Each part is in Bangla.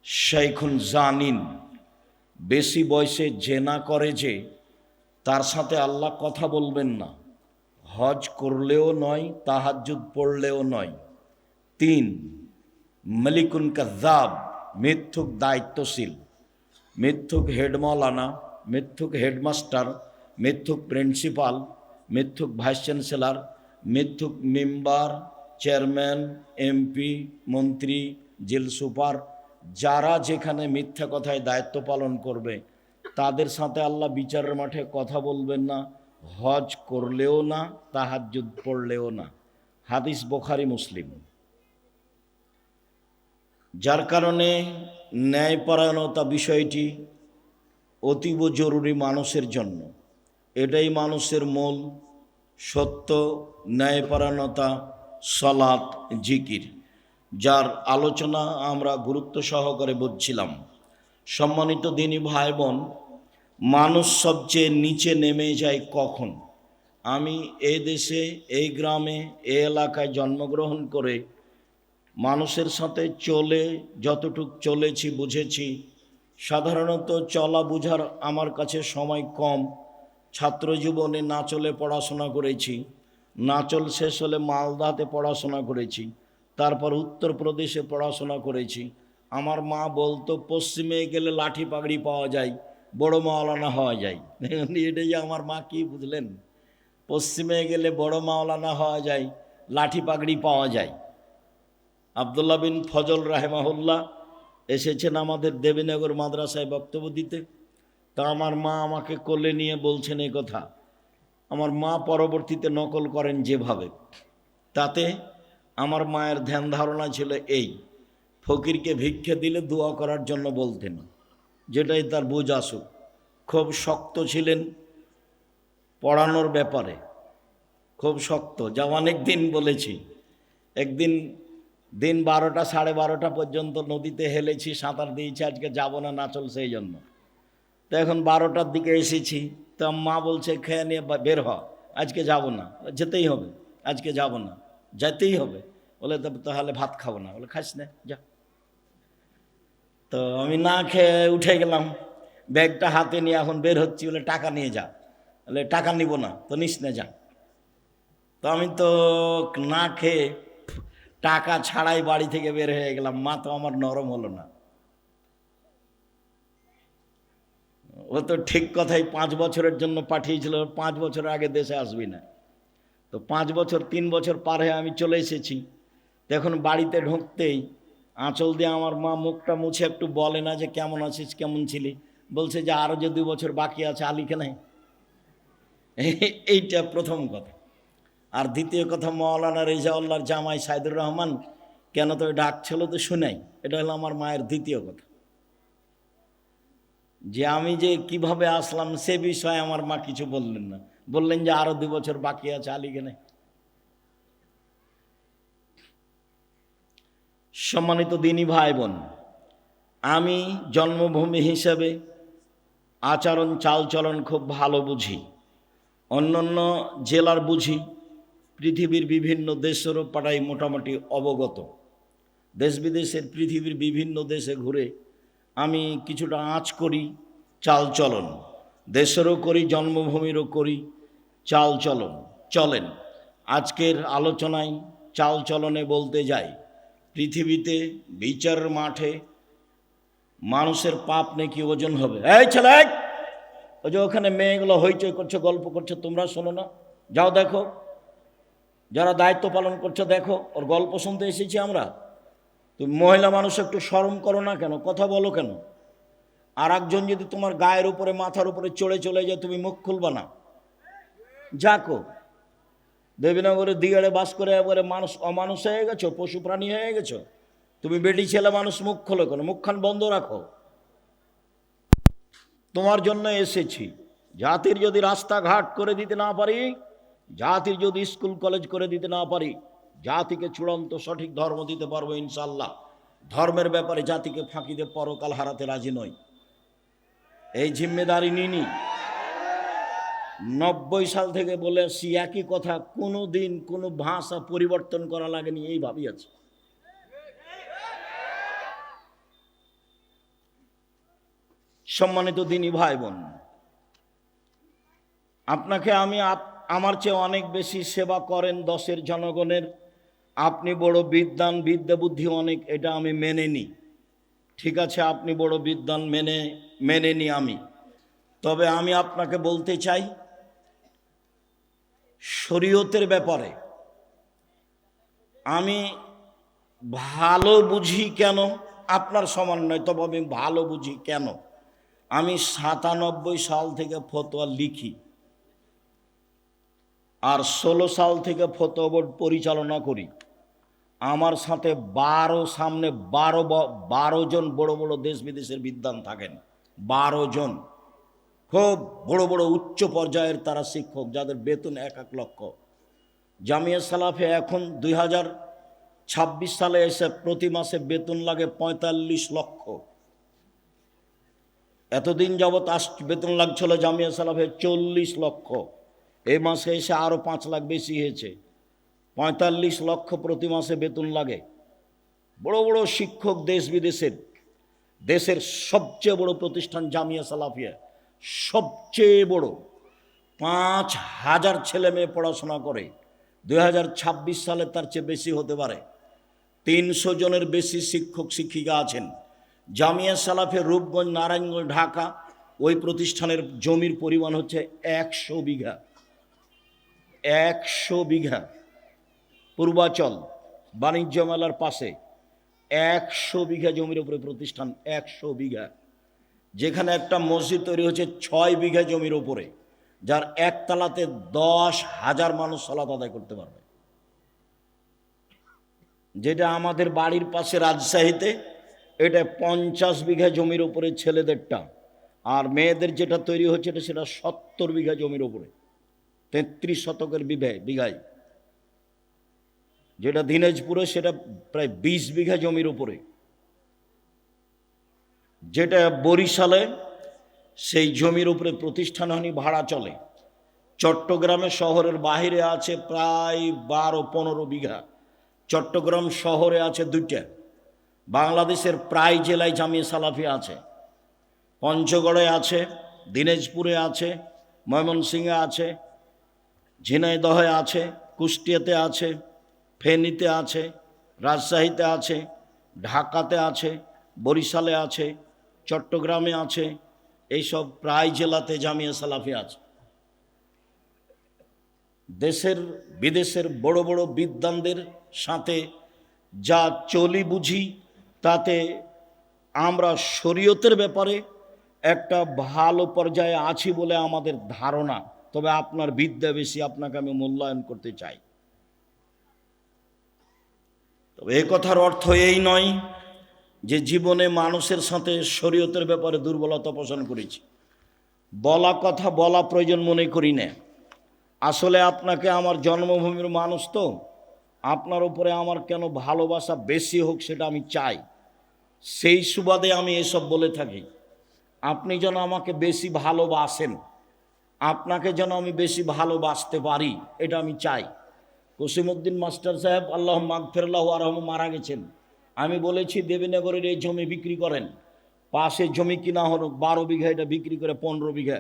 শাইখুন জানিন, বেশি বয়সে জেনা করে যে তার সাথে আল্লাহ কথা বলবেন না, হজ করলেও নয়, তাহাজ্জুদ পড়লেও নয়। 3, মালিকুন কাযাব, মিথ্যুক দায়িত্বশীল, মিথ্যুক হেডমাওলানা, মিথ্যুক হেডমাস্টার, মিথ্যুক প্রিন্সিপাল, মিথ্যুক ভাইস চ্যান্সেলর, মিথ্যুক মেম্বার, চেয়ারম্যান, এমপি, মন্ত্রী, জেল সুপার, যারা যেখানে মিথ্যা কথায় দায়িত্ব পালন করবে তাদের সাথে আল্লাহ বিচারের মাঠে কথা বলবেন না, হজ করলেও না, তাহাজ্জুদ পড়লেও না। হাদিস বুখারী মুসলিম। যার কারণে ন্যায়পরায়ণতা বিষয়টি অতীব জরুরি মানুষের জন্য। এটাই মানুষের মূল সত্য, ন্যায়পরায়ণতা, সালাত, জিকির, যার আলোচনা আমরা গুরুত্ব সহকারে বুঝছিলাম। সম্মানিত দিনী ভাই বোন, মানুষ সবচেয়ে নিচে নেমে যায় কখন? আমি এই দেশে, এই গ্রামে, এই এলাকায় জন্মগ্রহণ করে মানুষের সাথে চলে যতটুক চলেছি, বুঝেছি, সাধারণত চলা বুঝার আমার কাছে সময় কম। ছাত্র জীবনে নাচলে পড়াশোনা করেছি, নাচল শেষ হলে মালদাতে পড়াশোনা করেছি, তারপর উত্তরপ্রদেশে পড়াশোনা করেছি। আমার মা বলতো পশ্চিমে গেলে লাঠি পাগড়ি পাওয়া যায়, বড় মাওলানা হওয়া যায়। এটাই যে আমার মা কি বুঝলেন, পশ্চিমে গেলে বড় মাওলানা হওয়া যায়, লাঠি পাগড়ি পাওয়া যায়। আবদুল্লাহ বিন ফজল রাহেমাহুল্লাহ এসেছেন আমাদের দেবীনগর মাদ্রাসায় বক্তব্য দিতে। তা আমার মা আমাকে কোলে নিয়ে বলছেন এই কথা। আমার মা পরবর্তীতে নকল করেন যেভাবে, তাতে আমার মায়ের ধ্যান ধারণা ছিল এই, ফকিরকে ভিক্ষে দিলে দোয়া করার জন্য বলতেন, যেটাই তার বুঝ আসুক। খুব শক্ত ছিলেন পড়ানোর ব্যাপারে, খুব শক্ত, যা অনেক দিন বলেছি। একদিন দিন 12টা 12:30 পর্যন্ত নদীতে হেলেছি, সাঁতার দিয়েছি, আজকে যাব না নাচল সেই জন্য। তো এখন 12টার দিকে এসেছি, তো মা বলছে খেয়ে নিয়ে বের হ, আজকে যাব না। যেতেই হবে, আজকে যাব না, যেতেই হবে। বলে তাহলে ভাত খাবো না। বলে খাস না, যা। তো আমি না খেয়ে উঠে গেলাম, ব্যাগটা হাতে নিয়ে এখন বের হচ্ছি। বলে টাকা নিয়ে যা। বলে টাকা নিব না। তো নিস না, যা। তো আমি তো না খেয়ে টাকা ছাড়াই বাড়ি থেকে বের হয়ে গেলাম। মা তো আমার নরম হলো না। ও তো ঠিক কথাই 5 বছরের জন্য পাঠিয়েছিল, 5 বছর আগে দেশে আসবি না। তো 5 বছর 3 বছর পার হয়ে আমি চলে এসেছি। তো এখন বাড়িতে ঢুকতেই আঁচল দিয়ে আমার মা মুখটা মুছে একটু বলে না যে কেমন আছিস, কেমন ছিলি। বলছে যে আরও যে 2 বছর বাকি আছে, আলিকে নাই। এইটা প্রথম কথা। আর দ্বিতীয় কথা, মৌলানা রেজাউল্লাহর জামাই সাইদুর রহমান কেন তো ডাক ছিল তো শুনাই। এটা হলো আমার মায়ের দ্বিতীয় কথা। যে আমি যে কিভাবে আসলাম সে বিষয়ে আমার মা কিছু বললেন না, বললেন যে আরো 2 বছর বাকি আছে, আলিগে নাই। সম্মানিত দিনী ভাই বোন, আমি জন্মভূমি হিসেবে আচরণ চালচলন খুব ভালো বুঝি, অন্যান্য জেলার বুঝি, পৃথিবীর বিভিন্ন দেশেরও পাড়াই মোটামুটি অবগত। দেশ বিদেশের পৃথিবীর বিভিন্ন দেশে ঘুরে আমি কিছুটা আঁচ করি চালচলন, দেশেরও করি, জন্মভূমিরও করি চালচলন। চলেন আজকের আলোচনায় চালচলনে বলতে যাই, পৃথিবীতে বিচারের মাঠে মানুষের পাপ নাকি ওজন হবে। এই ছেলে, ওই যে ওখানে মেয়েগুলো হইচই করছে, গল্প করছে, তোমরা শোনো না? যাও দেখো, যারা দায়িত্ব পালন করছে দেখো, ওর গল্প শুনতে এসেছি আমরা। তুমি মহিলা মানুষ, একটু শরম করো না কেন? কথা বলো কেন? আর একজন যদি তোমার গায়ের উপরে, মাথার উপরে চড়ে চলে যায়, তুমি মুখ খুলবা না? যাকো, দেবীনগরে দিগাড়ে বাস করে একবারে মানুষ অমানুষ হয়ে গেছো, পশু প্রাণী হয়ে গেছো। তুমি বেটি ছেলে মানুষ, মুখ খোলো কেন? মুখখান বন্ধ রাখো। তোমার জন্য এসেছি। জাতির যদি রাস্তাঘাট করে দিতে না পারি, জাতির যদি স্কুল কলেজ করে দিতে না পারি, জাতিকে চূড়ান্ত সঠিক ধর্ম দিতে পারবো ইনশাল্লাহ। ধর্মের ব্যাপারে জাতিকে ফাঁকি দিয়ে পরকাল হারাতে রাজি নই। এই জিম্মেদারি নিনি। 90 সাল থেকে বলে আসছি একই কথা, কোনো দিন কোনো ভাষা পরিবর্তন করা লাগেনি, এই ভাবি আছে। সম্মানিত দিনী ভাই বোন, আপনাকে আমি আমার চেয়ে অনেক বেশি সেবা করেন দেশের জনগণের, আপনি বড় বিদ্বান, বিদ্যা বুদ্ধি অনেক, এটা আমি মেনে নিই। ঠিক আছে, আপনি বড় বিদ্বান, মেনে নিই আমি। তবে আমি আপনাকে বলতে চাই, শরীয়তের ব্যাপারে আমি ভালো বুঝি কেন, আপনার সমান নয়, তবে আমি ভালো বুঝি কেন। আমি 97 সাল থেকে ফতোয়া লিখি, আর 16 সাল থেকে ফতোয়া বোর্ড পরিচালনা করি। আমার সাথে 12 জন বড় বড় দেশ বিদেশের বিদ্বান থাকেন। 12 জন খুব বড় বড় উচ্চ পর্যায়ের তারা শিক্ষক, যাদের বেতন 1 লক্ষ। জামিয়া সালাফে এখন 2026 সালে এসে প্রতি মাসে বেতন লাগে 45 লক্ষ। এতদিন যাবৎ বেতন লাগছিল জামিয়া সালাফে 40 লক্ষ। এই মাসে এসে আরও 5 লাখ বেশি হয়েছে, 45 লক্ষ প্রতি মাসে বেতন লাগে। বড় বড় শিক্ষক দেশ বিদেশের। দেশের সবচেয়ে বড় প্রতিষ্ঠান জামিয়া সালাফিয়া, সবচেয়ে বড়। 5000 ছেলে মেয়ে পড়াশোনা করে। 2026 সালে তার চেয়ে বেশি হতে পারে। 300 জনের বেশি শিক্ষক শিক্ষিকা আছেন। জামিয়া সালাফে রূপগঞ্জ, নারায়ণগঞ্জ, ঢাকা, ওই প্রতিষ্ঠানের জমির পরিমাণ হচ্ছে 100 বিঘা। 100 বিঘা। পূর্বাচল বাণিজ্য মেলার পাশে 100 বিঘা জমির উপরে প্রতিষ্ঠান। 100 বিঘা, যেখানে একটা মসজিদ তৈরি হচ্ছে 6 বিঘা জমির উপরে, যার একতলাতে 10,000 মানুষ সালাত আদায় করতে পারবে। যেটা আমাদের বাড়ির পাশে রাজশাহীতে, এটা 50 বিঘা জমির উপরে ছেলেদেরটা, আর মেয়েদের যেটা তৈরি হচ্ছে সেটা 70 বিঘা জমির উপরে, 33 শতকের বিঘায়। যেটা দিনাজপুরে সেটা প্রায় 20 বিঘা জমির উপরে। যেটা বরিশালে সেই জমির উপরে প্রতিষ্ঠান হয়নি, ভাড়া চলে। চট্টগ্রামে শহরের বাইরে আছে প্রায় 12-15 বিঘা। চট্টগ্রাম শহরে আছে 2টা। বাংলাদেশের প্রায় জেলায় জামিয়া সালাফি আছে। পঞ্চগড়ে আছে, দিনাজপুরে আছে, ময়মনসিংহে আছে, ঝিনাইদহে আছে, কুষ্টিয়াতে আছে, ফেনীতে আছে, রাজশাহীতে আছে, ঢাকাতে আছে, বরিশালে আছে, চট্টগ্রামে আছে। এইসব প্রায় জেলাতে জামিয়া সালাফি আছে। দেশের বিদেশের বড় বড় বিদ্বানদের সাথে যা চলি বুঝি, তাতে আমরা শরীয়তের ব্যাপারে একটা ভালো পর্যায়ে আছি বলে আমাদের ধারণা। তবে আপনার বিদ্যা বেশি, আপনাকে আমি মূল্যায়ন করতে চাই। তবে এ কথার অর্থ এই নয় যে জীবনে মানুষের সাথে শরীয়তের ব্যাপারে দুর্বলতা পোষণ করেছি। বলা কথা বলা প্রয়োজন মনে করি না। আসলে আপনাকে, আমার জন্মভূমির মানুষ তো, আপনার উপরে আমার কেন ভালোবাসা বেশি হোক সেটা আমি চাই। সেই সুবাদে আমি এসব বলে থাকি। আপনি যেন আমাকে বেশি ভালোবাসেন, আপনাকে যেন আমি বেশি ভালোবাসতে পারি, এটা আমি চাই। কসিমউদ্দিন মাস্টার সাহেব আল্লাহ মাগফিরাল্লাহু আরহাম মারা গেছেন। আমি বলেছি দেবীনগরের এই জমি বিক্রি করেন, পাশে জমি কিনা হলো 12 বিঘা, এটা বিক্রি করে 15 বিঘা।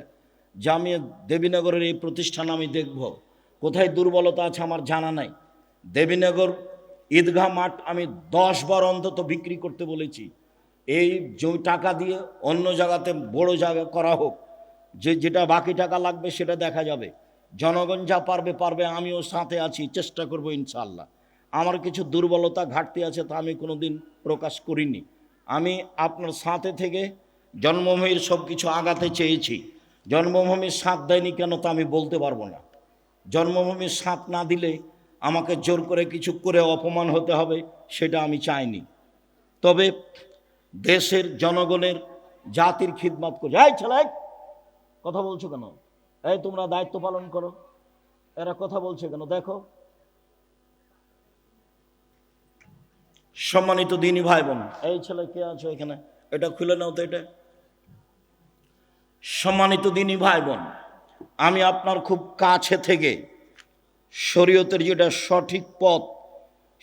জামিয়া দেবীনগরের এই প্রতিষ্ঠান আমি দেখব। কোথায় দুর্বলতা আছে আমার জানা নাই। দেবীনগর ঈদগাহ মাঠ আমি 10 বার অন্তত বিক্রি করতে বলেছি। এই জমি টাকা দিয়ে অন্য জায়গাতে বড় জায়গা করা হোক, যেটা বাকি টাকা লাগবে সেটা দেখা যাবে। জনগণ যা পারবে পারবে, আমিও সাথে আছি, চেষ্টা করব ইনশাআল্লাহ। আমার কিছু দুর্বলতা ঘাটতি আছে, তা আমি কোনো দিন প্রকাশ করিনি। আমি আপনার সাথে থেকে জন্মভূমির সব কিছু আগাতে চেয়েছি। জন্মভূমির সাথ দেয়নি কেন তা আমি বলতে পারবো না। জন্মভূমির সাথ না দিলে আমাকে জোর করে কিছু করে অপমান হতে হবে, সেটা আমি চাইনি। তবে দেশের জনগণের জাতির খিদমত করছে। এই ছেলে, কথা বলছো কেন? এই তোমরা দায়িত্ব পালন করো, এরা কথা বলছে কেন? দেখো। সম্মানিত দিনী ভাই বোন, এই ছেলে কে আছো এখানে? এটা খুলে নাও তো এটা। সম্মানিত দিনী ভাই বোন, আমি আপনার খুব কাছে থেকে শরীয়তের যেটা সঠিক পথ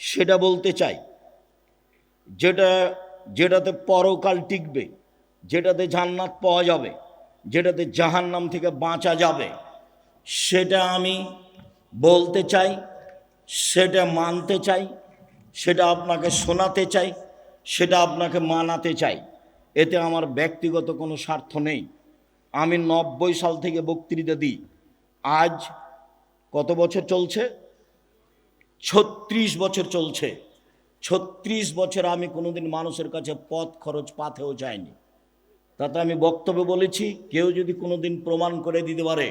সেটা বলতে চাই, যেটাতে পরকাল টিকবে, যেটাতে জান্নাত পাওয়া যাবে, যেটাতে জাহান্নাম থেকে বাঁচা যাবে, সেটা আমি বলতে চাই, সেটা মানতে চাই, সেটা আপনাকে শোনাতে চাই, সেটা আপনাকে মানাতে চাই। এতে আমার ব্যক্তিগত কোনো স্বার্থ নেই। আমি 90 সাল থেকে বক্তৃতা দিই। আজ কত বছর চলছে? 36 বছর চলছে। 36 বছর আমি কোনোদিন মানুষের কাছে পথ খরচ পাথেও যাইনি। তাতে আমি বক্তব্য বলেছি, কেউ যদি কোনোদিন প্রমাণ করে দিতে পারে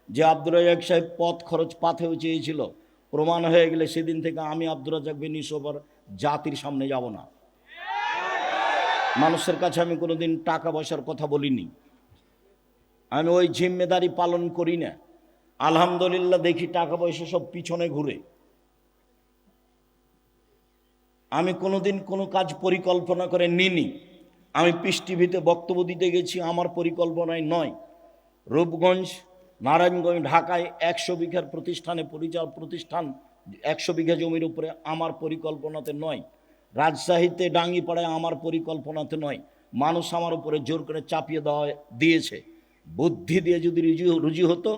যে আব্দুর রাজ্জাক সাহেব পথ খরচ পাথেও চেয়েছিল, প্রমাণ হয়ে গেলে সেদিন থেকে আমি আব্দুর রাজ্জাক বিন ইউসুফ আর জাতির সামনে যাব না। মানুষের কাছে আমি কোনোদিন টাকা পয়সার কথা বলিনি, আমি ওই জিম্মেদারি পালন করি না। আলহামদুলিল্লাহ দেখি টাকা পয়সা সব পিছনে ঘুরে। আমি কোনোদিন কোনো কাজ পরিকল্পনা করে নিইনি। আমি পিস টিভিতে বক্তব্য দিতে গেছি, আমার পরিকল্পনায় নয়। রূপগঞ্জ, নারায়ণগঞ্জ, ঢাকায় 100 বিঘার প্রতিষ্ঠানে প্রতিষ্ঠান 100 বিঘা জমির উপরে, আমার পরিকল্পনাতে নয়। রাজশাহীতে ডাঙ্গিপাড়ায় আমার পরিকল্পনাতে নয়। মানুষ আমার উপরে জোর করে চাপিয়ে দিয়েছে। বুদ্ধি দিয়ে যদি রুজি হতো,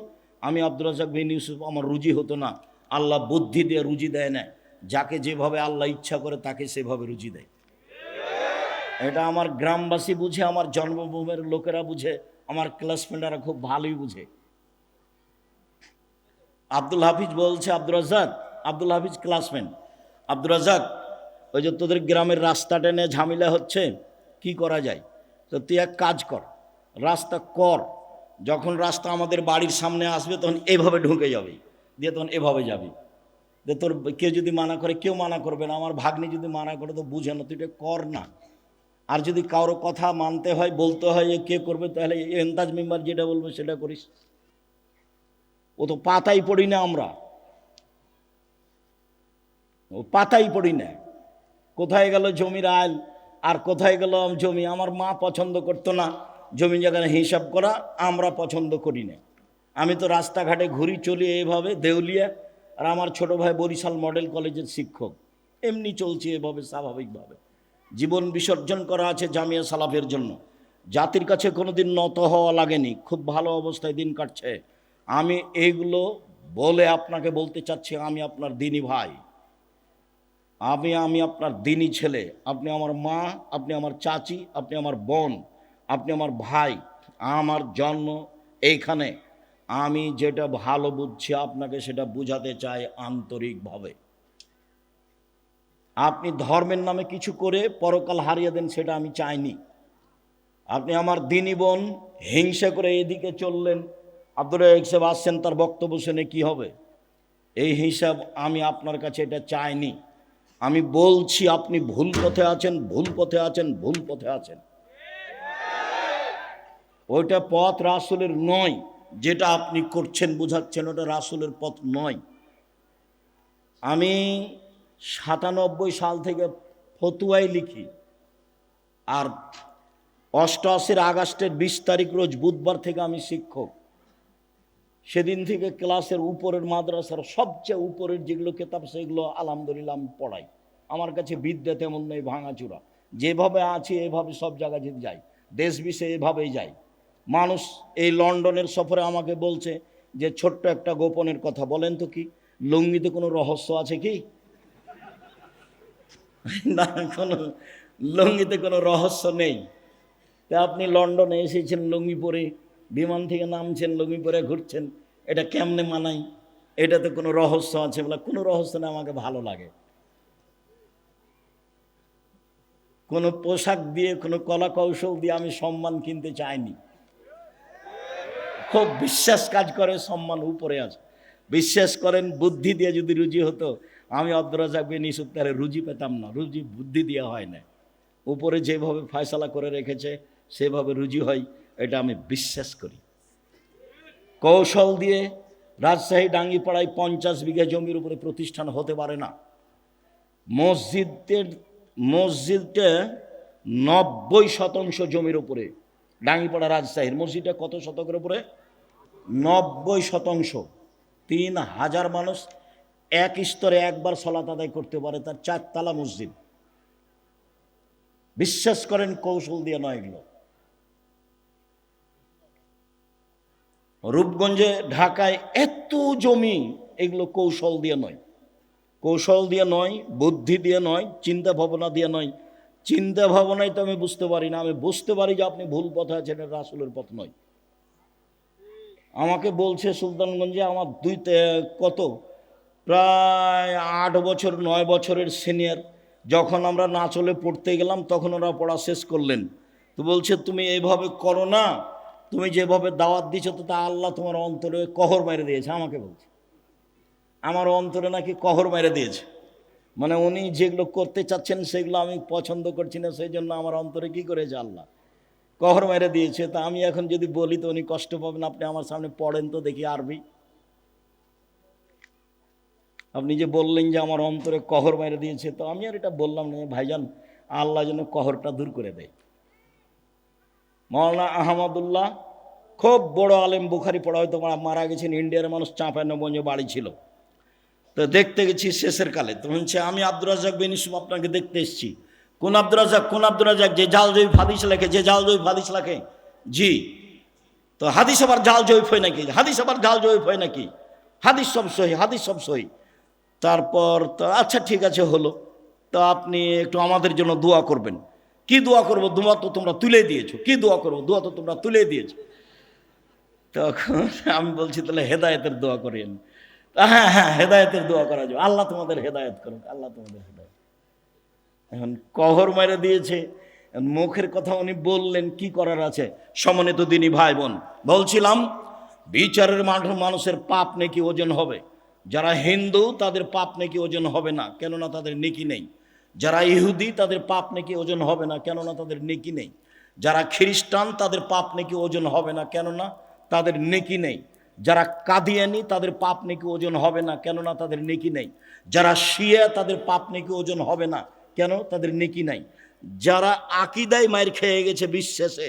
আমি আব্দুর রাজ্জাক বিন ইউসুফ আমার রুজি হতো না। আল্লাহ বুদ্ধি দিয়ে রুজি দেয় না, যাকে যেভাবে আল্লাহ ইচ্ছা করে তাকে সেভাবে রুজি দেয়। এটা আমার গ্রামবাসী বুঝে, আমার জন্মভূমির লোকেরা বুঝে, আমার ক্লাসমেটরা খুব ভালোই বুঝে। আব্দুল হাফিজ বলছে, আব্দুল হাফিজ ক্লাসমেট, আব্দুর রাজ্জাক, ওই যে তোদের গ্রামের রাস্তাটা নিয়ে ঝামেলা হচ্ছে, কি করা যায়? তো তুই এক কাজ কর, রাস্তা কর। যখন রাস্তা আমাদের বাড়ির সামনে আসবে তখন এভাবে ঢুকে যাবে, দিয়ে তখন এভাবে যাবি। যে তোর কেউ যদি মানা করে, কেউ মানা করবে না। আমার ভাগ্নি যদি মানা করে তো বুঝে না, তুই এটা কর না। আর যদি কারো কথা মানতে হয়, বলতে হয়, কে করবে, তাহলে এন্তাজ মেম্বার যেটা বলবে সেটা করিস। ও তো পাতাই পড়ি না, আমরা ও পাতাই পড়ি না। কোথায় গেল জমির আইল, আর কোথায় গেল জমি? আমার মা পছন্দ করতো না জমি জায়গায় হিসাব করা, আমরা পছন্দ করি না। আমি তো রাস্তাঘাটে ঘুরি, চলি এইভাবে দেউলিয়া। আর আমার ছোট ভাই বরিশাল মডেল কলেজের শিক্ষক। এমনি চলছে এভাবে স্বাভাবিকভাবে। জীবন বিসর্জন করা আছে জামিয়া সালাফের জন্য। জাতির কাছে কোনোদিন নত হওয়া লাগেনি, খুব ভালো অবস্থায় দিন কাটছে। আমি এইগুলো বলে আপনাকে বলতে চাচ্ছি, আমি আপনার দিনী ভাই, আমি আপনার দিনী ছেলে। আপনি আমার মা, আপনি আমার চাচি, আপনি আমার বোন, আপনি আমার ভাই। আমার জন্ম এইখানে। আমি যেটা ভালো বুঝছি আপনাকে সেটা বুঝাতে চাই আন্তরিকভাবে। আপনি ধর্মের নামে কিছু করে পরকাল হারিয়ে দেন, সেটা আমি চাইনি। আপনি আমার দিনী বোন, হিংসা করে এদিকে চললেন, আব্দুর রাজ্জাক সাহেব আসছেন, তার বক্তব্য শুনে কি হবে? এই হিসাব আমি আপনার কাছে এটা চাইনি। আমি বলছি আপনি ভুল পথে আছেন, ভুল পথে আছেন, ভুল পথে আছেন। ওইটা পথ রাসূলের নয়, যেটা আপনি করছেন বোঝাচ্ছেন, ওটা রাসূলের পথ নয়। আমি 97 সাল থেকে ফতুয়াই লিখি, আর 88 আগস্টের 20 তারিখ রোজ বুধবার থেকে আমি শিক্ষক। সেদিন থেকে ক্লাসের উপরের মাদ্রাসার সবচেয়ে উপরের যেগুলো কেতাব সেগুলো আলহামদুলিল্লাহ আমি পড়াই। আমার কাছে বিদ্যা তেমন নেই, ভাঙাচুরা। যেভাবে আছি এভাবে সব জায়গায় যেতে যাই, দেশ বিষয়ে এভাবেই যাই। মানুষ এই লন্ডনের সফরে আমাকে বলছে যে ছোট্ট একটা গোপনের কথা বলেন তো, কি লুঙ্গিতে কোনো রহস্য আছে কি? না, কোনো লুঙ্গিতে কোনো রহস্য নেই। তা আপনি লন্ডনে এসেছেন লুঙ্গি পরে, বিমান থেকে নামছেন লুঙ্গি পরে ঘুরছেন, এটা কেমনে মানাই? এটাতে কোনো রহস্য আছে? বলে কোনো রহস্য না, আমাকে ভালো লাগে। কোনো পোশাক দিয়ে, কোনো কলা কৌশল দিয়ে আমি সম্মান কিনতে চাইনি। খুব বিশ্বাস কাজ করে, সম্মান উপরে আছে। বিশ্বাস করেন, বুদ্ধি দিয়ে যদি রুজি হতো, আমি আব্দুর রাজ্জাক বিন ইউসুফ তাহলে রুজি পেতাম না। রুজি বুদ্ধি দিয়ে হয় না, উপরে যেভাবে ফয়সালা করে রেখেছে সেভাবে রুজি হয়, এটা আমি বিশ্বাস করি। কৌশল দিয়ে রাজশাহী ডাঙ্গিপাড়ায় 50 বিঘা জমির উপরে প্রতিষ্ঠান হতে পারে না। মসজিদটা 90% জমির উপরে। ডাঙ্গিপাড়া রাজশাহীর মসজিদটা কত শতকের উপরে? 90%। 3000 মানুষ এক স্তরে একবার সালাত আদায় করতে পারে, তার 4 তলা মসজিদ। বিশ্বাস করেন, কৌশল দিয়ে নয় এগুলো। রূপগঞ্জে, ঢাকায় এত জমি, এগুলো কৌশল দিয়ে নয়, কৌশল দিয়ে নয়, বুদ্ধি দিয়ে নয়, চিন্তা ভাবনা দিয়ে নয়। চিন্তা ভাবনায় তো আমি বুঝতে পারি না, আমি বুঝতে পারি যে আপনি ভুল পথে আছেন, এটা রাসূলের পথ নয়। আমাকে বলছে সুলতানগঞ্জে আমার কত প্রায় 8 বছর 9 বছরের সিনিয়র, যখন আমরা না চলে পড়তে গেলাম তখন ওরা পড়া শেষ করলেন। তো বলছে তুমি এইভাবে করো না, তুমি যেভাবে দাওয়াত দিচ্ছ তো তা আল্লাহ তোমার অন্তরে কহর মেরে দিয়েছে। আমাকে বলছে আমার অন্তরে নাকি কহর মেরে দিয়েছে, মানে উনি যেগুলো করতে চাচ্ছেন সেগুলো আমি পছন্দ করছি না, সেই জন্য আমার অন্তরে কি করেছে আল্লাহ কহর মেরে দিয়েছে। তা আমি এখন যদি বলি তো উনি কষ্ট পাবেন। আপনি আমার সামনে পড়েন তো দেখি আরবি। আপনি যে বললেন যে আমার অন্তরে কহর মেরে দিয়েছে, তো আমি আর এটা বললাম না ভাইজান, আল্লাহ যেন কহরটা দূর করে দেয়। মাওলানা আহমদুল্লাহ খুব বড় আলেম, বুখারি পড়া, হয়তো মারা গেছেন, ইন্ডিয়ার মানুষ, চাঁপাইনবাবগঞ্জে বাড়ি ছিল। তো দেখতে গেছি শেষের কালে, তো বলছে আমি আব্দুর রাজ্জাক বিন ইউসুফ আপনাকে দেখতে এসেছি। কোন আব্দুর রাজ্জাক? কোন আব্দুর রাজ্জাক? যে জাল জয়ীফ হাদিস লেখে, যে জাল জয়ীফ হাদিস লেখে। জি। তো হাদিস আবার জাল জয়ীফ হয় নাকি? হাদিস আবার জাল জয়ীফ হয় নাকি? হাদিস সব সহি, হাদিস সব সহি। তারপর তো আচ্ছা ঠিক আছে হলো, তো আপনি একটু আমাদের জন্য দোয়া করবেন। কি দোয়া করবো? দোয়া তো তোমরা তুলে দিয়েছো। কি দোয়া করবো? দোয়া তো তোমরা তুলে দিয়েছো। তখন আমি বলছি তাহলে হেদায়েতের দোয়া করেন। হ্যাঁ হ্যাঁ, হেদায়েতের দোয়া করা যাবে, আল্লাহ তোমাদের হেদায়েত করুক, আল্লাহ তোমাদের হেদায়েত। এখন কহর মেরে দিয়েছে, মুখের কথা উনি বললেন, কি করার আছে? সম্মানিত দিনী ভাই বোন, বলছিলাম বিচারের মাঠে মানুষের পাপ নেকি ওজন হবে। যারা হিন্দু তাদের পাপ নেকি ওজন হবে না, কেননা তাদের নেকি নেই। যারা ইহুদি তাদের পাপ নেকি ওজন হবে না, কেননা তাদের নেকি নেই। যারা খ্রিস্টান তাদের পাপ নেকি ওজন হবে না, কেননা তাদের নেকি নেই। যারা কাদিয়ানি তাদের পাপ নেকি ওজন হবে না, কেননা তাদের নেকি নেই। যারা শিয়া তাদের পাপ নেকি ওজন হবে না, কেন? তাদের নেকি নাই। যারা আকিদায় মাইর খেয়ে গেছে বিশ্বাসে,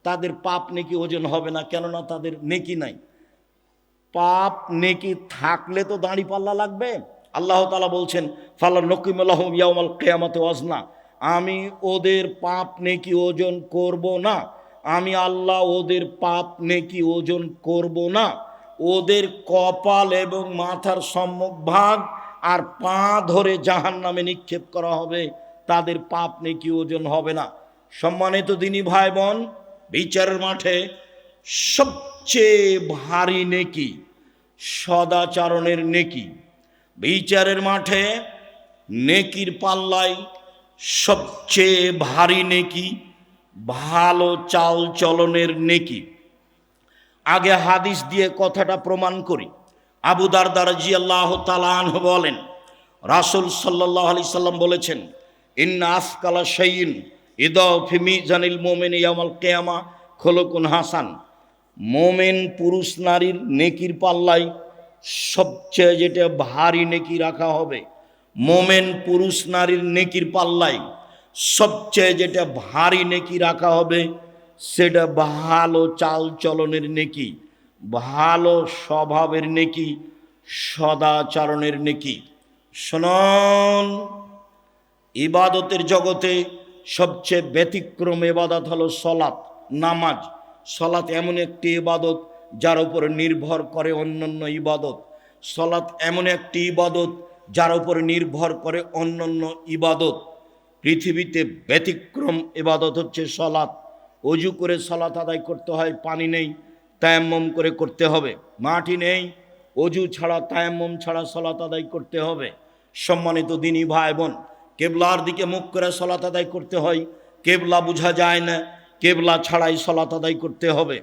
তাদের পাপ নেকি ওজন হবে না, কেননা তাদের নেকি নাই। পাপ নেকি থাকলে তো দাঁড়ি পাল্লা লাগবে। আল্লাহ তাআলা বলছেন ফালা নকিমু লাহুম ইয়াউমাল কিয়ামাতি ওয়াজনা, আমি ওদের পাপ নেকি ওজন করব না। আমি আল্লাহ ওদের পাপ নেকি ওজন করব না। ওদের কপাল এবং মাথার সম্মুখ ভাগ আর পা ধরে জাহান্নামে নিক্ষেপ করা হবে, তাদের পাপ নেকি ওজন হবে না। সম্মানিত দিনী ভাই বোন, বিচারের মাঠে সবচেয়ে ভারী নেকি সদাচরণের নেকি। বিচারের মাঠে নেকির পাল্লায় সবচেয়ে ভারী নেকি ভালো চাল চলনের নেকি। আগে হাদিস দিয়ে কথাটা প্রমাণ করি। আবু দারদা রাদিয়াল্লাহু তাআলা আনহু বলেন, রাসূল সাল্লাল্লাহু আলাইহি সাল্লাম বলেছেন, ইন্না আসকালা শাইইন ইদাউ ফি মিজানিল মুমিন ইয়াউমাল কিয়ামা খুলুকুন হাসান। মোমেন পুরুষ নারীর নেকির পাল্লায় সবচেয়ে যেটা ভারী নেকি রাখা হবে, মোমেন পুরুষ নারীর নেকির পাল্লায় সবচেয়ে যেটা ভারী নেকি রাখা হবে, সেটা ভালো চাল চলনের নেকি, ভালো স্বভাবের নেকি, সদাচরণের নেকি। শুনুন, ইবাদতের জগতে সবচেয়ে ব্যতিক্রম ইবাদত হলো সলাত, নামাজ। সলাত এমন একটি ইবাদত যার উপরে নির্ভর করে অন্যান্য ইবাদত। সলাত এমন একটি ইবাদত যার উপরে নির্ভর করে অন্যান্য ইবাদত। পৃথিবীতে ব্যতিক্রম ইবাদত হচ্ছে সলাত। অজু করে সলাত আদায় করতে হয়, পানি নেই, তায়াম্মুম করে করতে হবে। মাটি নেই, অজু ছাড়া তায়াম্মুম ছাড়া সলাত আদায় করতে হবে। সম্মানিত দিনী ভাই বোন, কেবলার দিকে মুখ করে সলাত আদায় করতে হয়, কেবলা বোঝা যায় না, কেবলা ছাড়াই সলাত আদায় করতে হবে।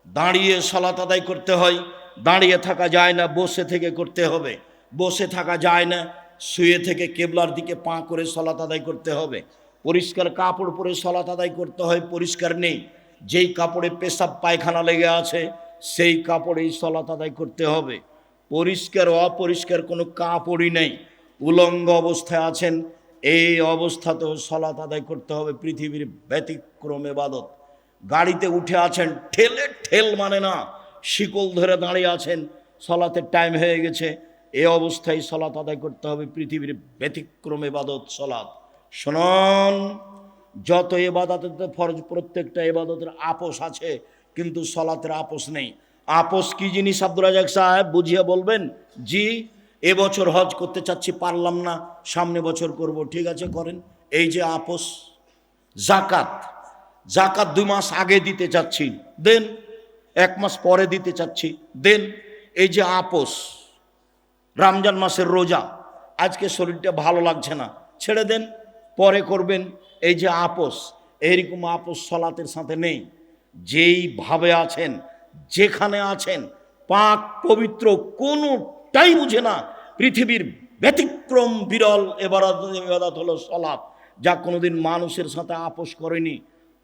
দাঁড়িয়ে সলাত আদায় করতে হয়, দাঁড়িয়ে থাকা যায় না, বসে থেকে করতে হবে। বসে থাকা যায় না, শুয়ে থেকে কেবলার দিকে পা করে সলাত আদায় করতে হবে। পরিষ্কার কাপড় পরে সলাত আদায় করতে হয়, পরিষ্কার নেই, যেই কাপড়ে পেশাব পায়খানা লেগে আছে সেই কাপড়েই সলাত আদায় করতে হবে। পরিষ্কার অপরিষ্কার কোনো কাপড়ই নেই, উলঙ্গ অবস্থায় আছেন, এই অবস্থাতেও সলাত আদায় করতে হবে। পৃথিবীর ব্যতিক্রম ইবাদত। গাড়িতে উঠে আছেন, ঠেলে ঠেল মানে না, শিকল ধরে দাঁড়িয়ে আছেন, সলাতের টাইম হয়ে গেছে, এই অবস্থায় সলাত আদায় করতে হবে। পৃথিবীর ব্যতিক্রম ইবাদত সলাত। শুনুন, যত ইবাদতের ফরজ, প্রত্যেকটা ইবাদতের আপোষ আছে, কিন্তু সলাতের আপোষ নেই। আপোস কি জিনিস আব্দুর রাজাক সাহেব বুঝিয়ে বলবেন? জি, এবছর হজ করতে চাচ্ছি, পারলাম না, সামনে বছর করব। ঠিক আছে, করেন। এই যে আপোস। জাকাত, জাকাত 2 মাস আগে দিতে চাচ্ছি, দেন। 1 মাস পরে দিতে চাচ্ছি, দেন। এই যে আপোস। রমজান মাসের রোজা, আজকে শরীরটা ভালো লাগছে না, ছেড়ে দেন, পরে করবেন। এই যে আপোস, এইরকম আপোস সলাতের সাথে নেই। যেইভাবে আছেন, যেখানে আছেন, পাক পবিত্র, কোনোটাই বুঝে না। পৃথিবীর ব্যতিক্রম বিরল ইবাদত হলো সলাত, যা কোনোদিন মানুষের সাথে আপোস করেনি।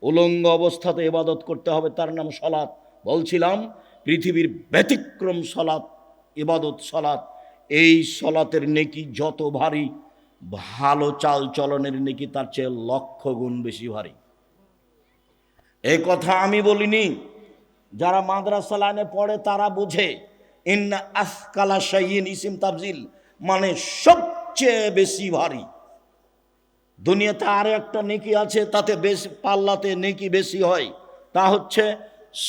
উলঙ্গ অবস্থাতে ইবাদত করতে হবে, তার নাম সলাত। বলছিলাম পৃথিবীর ব্যতিক্রম সলাত, ইবাদত সলাত। এই সলাতের নেকি যত ভারী, ভালো চাল চলনের নেকি তার চেয়ে 1,00,000 গুণ বেশি ভারী। এই কথা আমি বলিনি, যারা মাদ্রাসা লাইনে পড়ে তারা বুঝে। ইন্না আসকালা শাইইন ইসিম তাফজিল, মানে সবচেয়ে বেশি ভারী। দুনিয়াতে আর একটা নেকি আছে, তাতে বেশি, পাল্লাতে নেকি বেশি হয়, তা হচ্ছে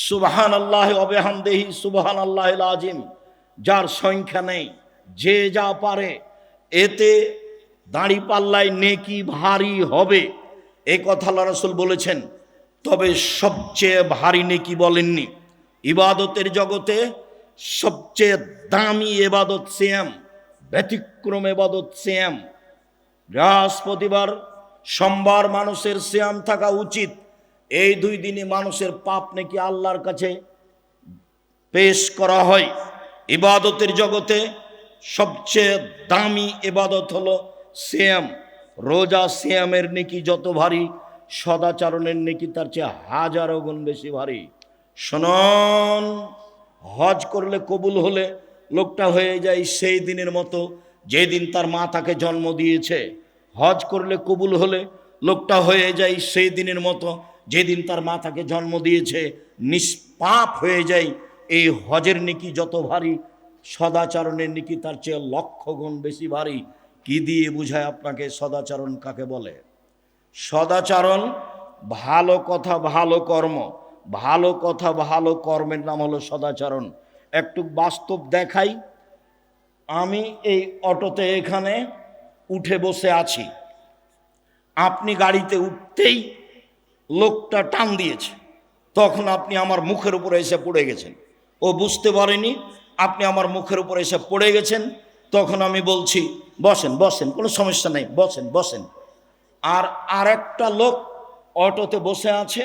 সুবহানাল্লাহি ওয়া বিহামদিহি সুবহানাল্লাহিল আযীম, যার সংখ্যা নেই, যে যা পারে। এতে দাঁড়ি পাল্লায় নেকি ভারী হবে, এই কথা আল্লাহ রাসূল বলেছেন। তবে সবচেয়ে ভারী নেকি বলেননি। ইবাদতের জগতে সবচেয়ে দামি ইবাদত সিয়াম, ব্যতিক্রম ইবাদত সিয়াম। বৃহস্পতিবার, সোমবার মানুষের সিয়াম থাকা উচিত। এই 2 দিনে মানুষের পাপ নাকি আল্লাহর কাছে পেশ করা হয়। ইবাদতের জগতে সবচেয়ে দামি ইবাদত হলো সিয়াম। রোজা, সিয়ামের নেকি যত ভারী, সদাচরণের নেকি তার চেয়ে 1000 গুণ বেশি ভারী। শুনুন, হজ করলে কবুল হলে লোকটা হয়ে যায় সেই দিনের মতো যেদিন তার মা তাকে জন্ম দিয়েছে। হজ করলে কবুল হলে লোকটা হয়ে যায় সেই দিনের মতো যেদিন তার মা তাকে জন্ম দিয়েছে, নিষ্পাপ হয়ে যায়। এই হজের নেকি যত ভারী, সদাচরণের নেকি তার চেয়ে 1,00,000 গুণ বেশি ভারী। কি দিয়ে বুঝায় আপনাকে সদাচরণ কাকে বলে? সদাচরণ ভালো কথা, ভালো কর্ম। ভালো কথা, ভালো কর্মের নাম হলো সদাচরণ। একটু বাস্তব দেখাই। আমি এই অটোতে এখানে উঠে বসে আছি, আপনি গাড়িতে উঠতেই লোকটা টান দিয়েছে, তখন আপনি আমার মুখের উপরে এসে পড়ে গেছেন। ও বুঝতে পারেনি আপনি আমার মুখের উপরে এসে পড়ে গেছেন। তখন আমি বলছি বসেন বসেন, কোনো সমস্যা নেই, বসেন বসেন। আর আরেকটা লোক অটোতে বসে আছে,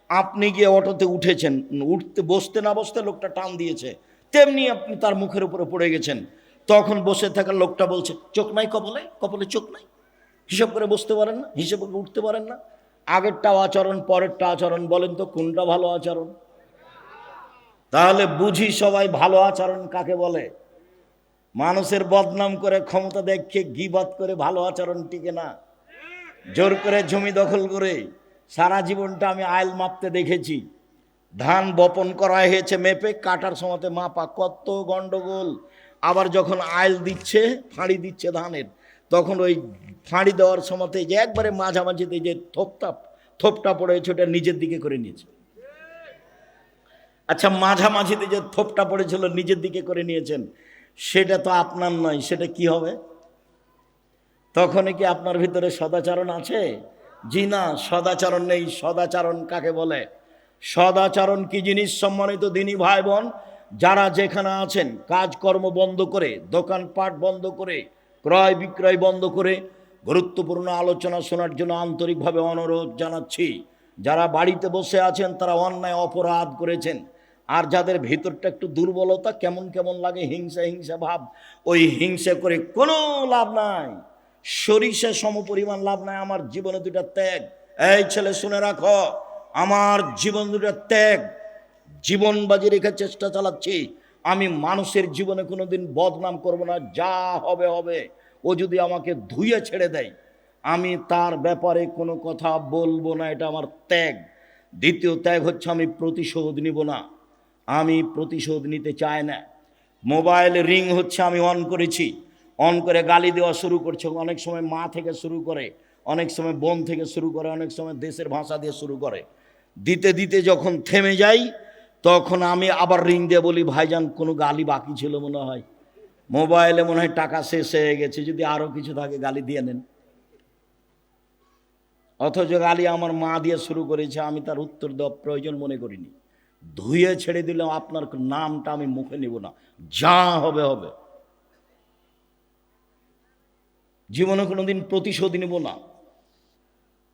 আপনি গিয়ে অটোতে উঠেছেন, উঠতে বসতে না বসতে লোকটা টান দিয়েছে, তেমনি আপনি তার মুখের উপরে পড়ে গেছেন। তখন বসে থাকা লোকটা বলছে চোখ নাই কপালে, কপালে চোখ নাই, হিসাব করে বসতে পারেন না, হিসাব করে উঠতে পারেন না। আগেরটাও আচরণ, পরেরটা আচরণ, বলেন তো কোনটা ভালো আচরণ? তাহলে বুঝি সবাই ভালো আচরণ কাকে বলে। মানুষের বদনাম করে, ক্ষমতা দেখে গীবত করে ভালো আচরণ টিকে না। জোর করে জমি দখল করে, সারা জীবনটা আমি আইল মাপতে দেখেছি। ধান বপন করা হয়েছে মেপে, কাটার সময়তে মাপা, কত গন্ডগোল। আবার যখন আইল দিচ্ছে, ফাঁড়ি দিচ্ছে ধানের, তখন ওই ফাঁড়ি দেওয়ার সময়তে যে একবারে মাঝামাঝিতে যে থোপটা পড়েছে ওটা নিজের দিকে করে নিয়েছে। আচ্ছা, মাঝামাঝিতে যে থোপটা পড়েছিল নিজের দিকে করে নিয়েছেন, সেটা তো আপনার নয়, সেটা কি হবে? তখন কি আপনার ভিতরে সদাচরণ আছে? জি না, সদাচরণ নেই। সদাচরণ কাকে বলে? সদাচরণ কি জিনিস সম্মানিত দিনী ভাই বোন? যারা যেখানে আছেন কাজকর্ম বন্ধ করে, দোকানপাট বন্ধ করে, ক্রয় বিক্রয় বন্ধ করে গুরুত্বপূর্ণ আলোচনা শোনার জন্য আন্তরিকভাবে অনুরোধ জানাচ্ছি। যারা বাড়িতে বসে আছেন তারা অন্যায় অপরাধ করেছেন। আর যাদের ভিতরটা একটু দুর্বলতা, কেমন কেমন লাগে, হিংসা হিংসা ভাব, ওই হিংসা করে কোনো লাভ নাই, সরিষা সমপরিমাণ লাভ নাই। আমার জীবনে 2টা ত্যাগ। এই ছেলে শুনে রাখো, আমার জীবন 2টা ত্যাগ। জীবন বাজি রেখে চেষ্টা চালাচ্ছি। আমি মানুষের জীবনে কোনোদিন বদনাম করব না, যা হবে হবে। ও যদি আমাকে ধুয়ে ছেড়ে দেয়, আমি তার ব্যাপারে কোনো কথা বলবো না, এটা আমার ত্যাগ। দ্বিতীয় ত্যাগ হচ্ছে আমি প্রতিশোধ নিব না, আমি প্রতিশোধ নিতে চাই না। মোবাইল রিং হচ্ছে, আমি অন করেছি, অন করে গালি দেওয়া শুরু করছে। অনেক সময় মা থেকে শুরু করে, অনেক সময় বোন থেকে শুরু করে, অনেক সময় দেশের ভাষা দিয়ে শুরু করে। দিতে দিতে যখন থেমে যাই, তখন আমি আবার রিং দিয়ে বলি, ভাইজান কোনো গালি বাকি ছিল মনে হয়, মোবাইলে মনে হয় টাকা শেষ হয়ে গেছে, যদি আরো কিছু থাকে গালি দিয়ে নেন। অথচ গালি আমার মা দিয়ে শুরু করেছে, আমি তার উত্তর দেওয়া প্রয়োজন মনে করিনি। ধুয়ে ছেড়ে দিলাম, আপনার নামটা আমি মুখে নিব না, যা হবে হবে। জীবনে কোনোদিন প্রতিশোধ নিব না।